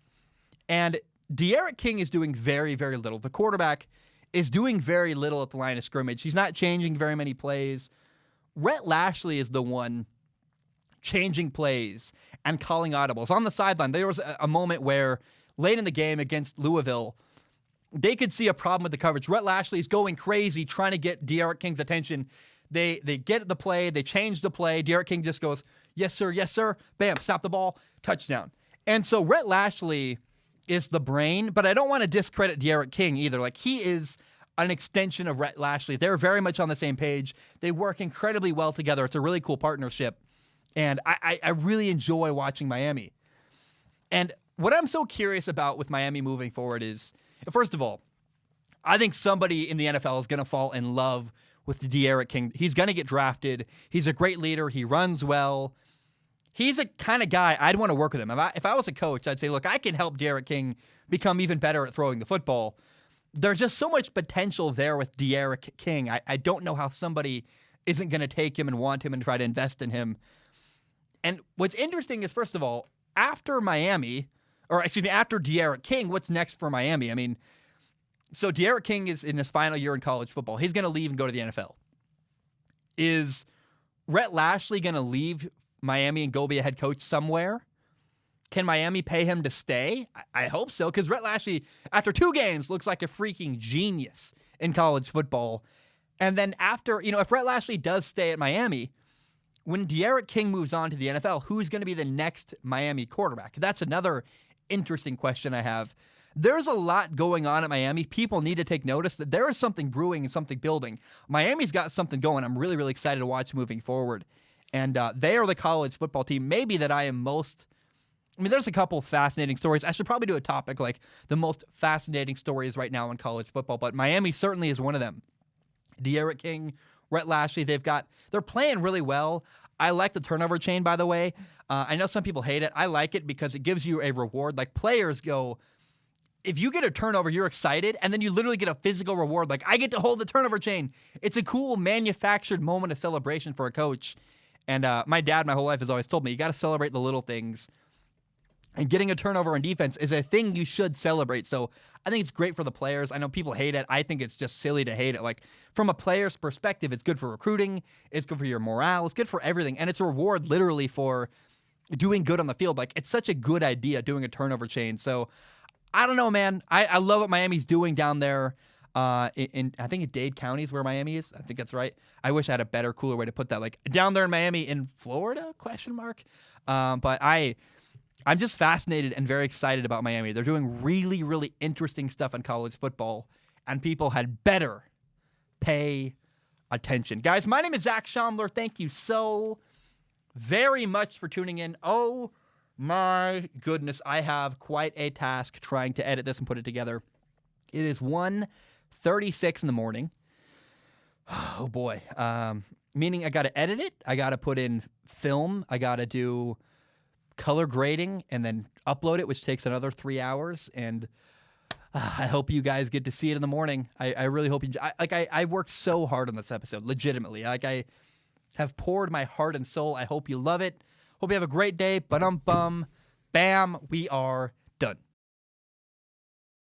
and D'Eriq King is doing very little. The quarterback is doing very little at the line of scrimmage. He's not changing very many plays. Rhett Lashlee is the one changing plays and calling audibles. On the sideline, there was a moment where late in the game against Louisville, they could see a problem with the coverage. Rhett Lashlee is going crazy trying to get D'Eriq King's attention. They get the play. They change the play. D'Eriq King just goes, yes, sir. Bam, stop the ball, touchdown. And so Rhett Lashlee is the brain, but I don't want to discredit D'Eriq King either. Like, he is an extension of Rhett Lashlee. They're very much on the same page. They work incredibly well together. It's a really cool partnership. And I really enjoy watching Miami. And what I'm so curious about with Miami moving forward is, first of all, I think somebody in the NFL is going to fall in love with D'Eriq King. He's going to get drafted. He's a great leader. He runs well. He's a kind of guy I'd want to work with him. If I was a coach, I'd say, look, I can help D'Eriq King become even better at throwing the football. There's just so much potential there with D'Eriq King. I don't know how somebody isn't going to take him and want him and try to invest in him. And what's interesting is, first of all, after D'Eriq King, what's next for Miami? I mean, so D'Eriq King is in his final year in college football. He's going to leave and go to the NFL. Is Rhett Lashlee going to leave Miami and go be a head coach somewhere? Can Miami pay him to stay? I hope so, because Rhett Lashlee, after 2 games, looks like a freaking genius in college football. And then after, if Rhett Lashlee does stay at Miami, when D'Eriq King moves on to the NFL, who's going to be the next Miami quarterback? That's another interesting question I have. There's a lot going on at Miami. People need to take notice that there is something brewing and something building. Miami's got something going. I'm really excited to watch moving forward. And they are the college football team maybe that I am most... there's a couple fascinating stories. I should probably do a topic like the most fascinating stories right now in college football, but Miami certainly is one of them. D'Eriq King, Rhett Lashlee, they're playing really well. I like the turnover chain, by the way. I know some people hate it. I like it because it gives you a reward. Like, players go, if you get a turnover, you're excited, and then you literally get a physical reward. Like, I get to hold the turnover chain. It's a cool manufactured moment of celebration for a coach. And my dad, my whole life, has always told me, you got to celebrate the little things. And getting a turnover on defense is a thing you should celebrate. So I think it's great for the players. I know people hate it. I think it's just silly to hate it. Like, from a player's perspective, it's good for recruiting. It's good for your morale. It's good for everything. And it's a reward literally for doing good on the field. Like, it's such a good idea doing a turnover chain. So I don't know, man. I love what Miami's doing down there. In I think in Dade County is where Miami is. I think that's right. I wish I had a better, cooler way to put that. Like, down there in Miami in Florida? ? But I'm just fascinated and very excited about Miami. They're doing really, really interesting stuff in college football, and people had better pay attention. Guys, my name is Zach Schomler. Thank you so very much for tuning in. Oh my goodness, I have quite a task trying to edit this and put it together. It is 1:36 in the morning. Oh boy. Meaning I got to edit it. I got to put in film. I got to do color grading and then upload it, which takes another 3 hours. And I hope you guys get to see it in the morning. I really hope you. I worked so hard on this episode, legitimately. Like, I have poured my heart and soul. I hope you love it. Hope you have a great day. Bam, we are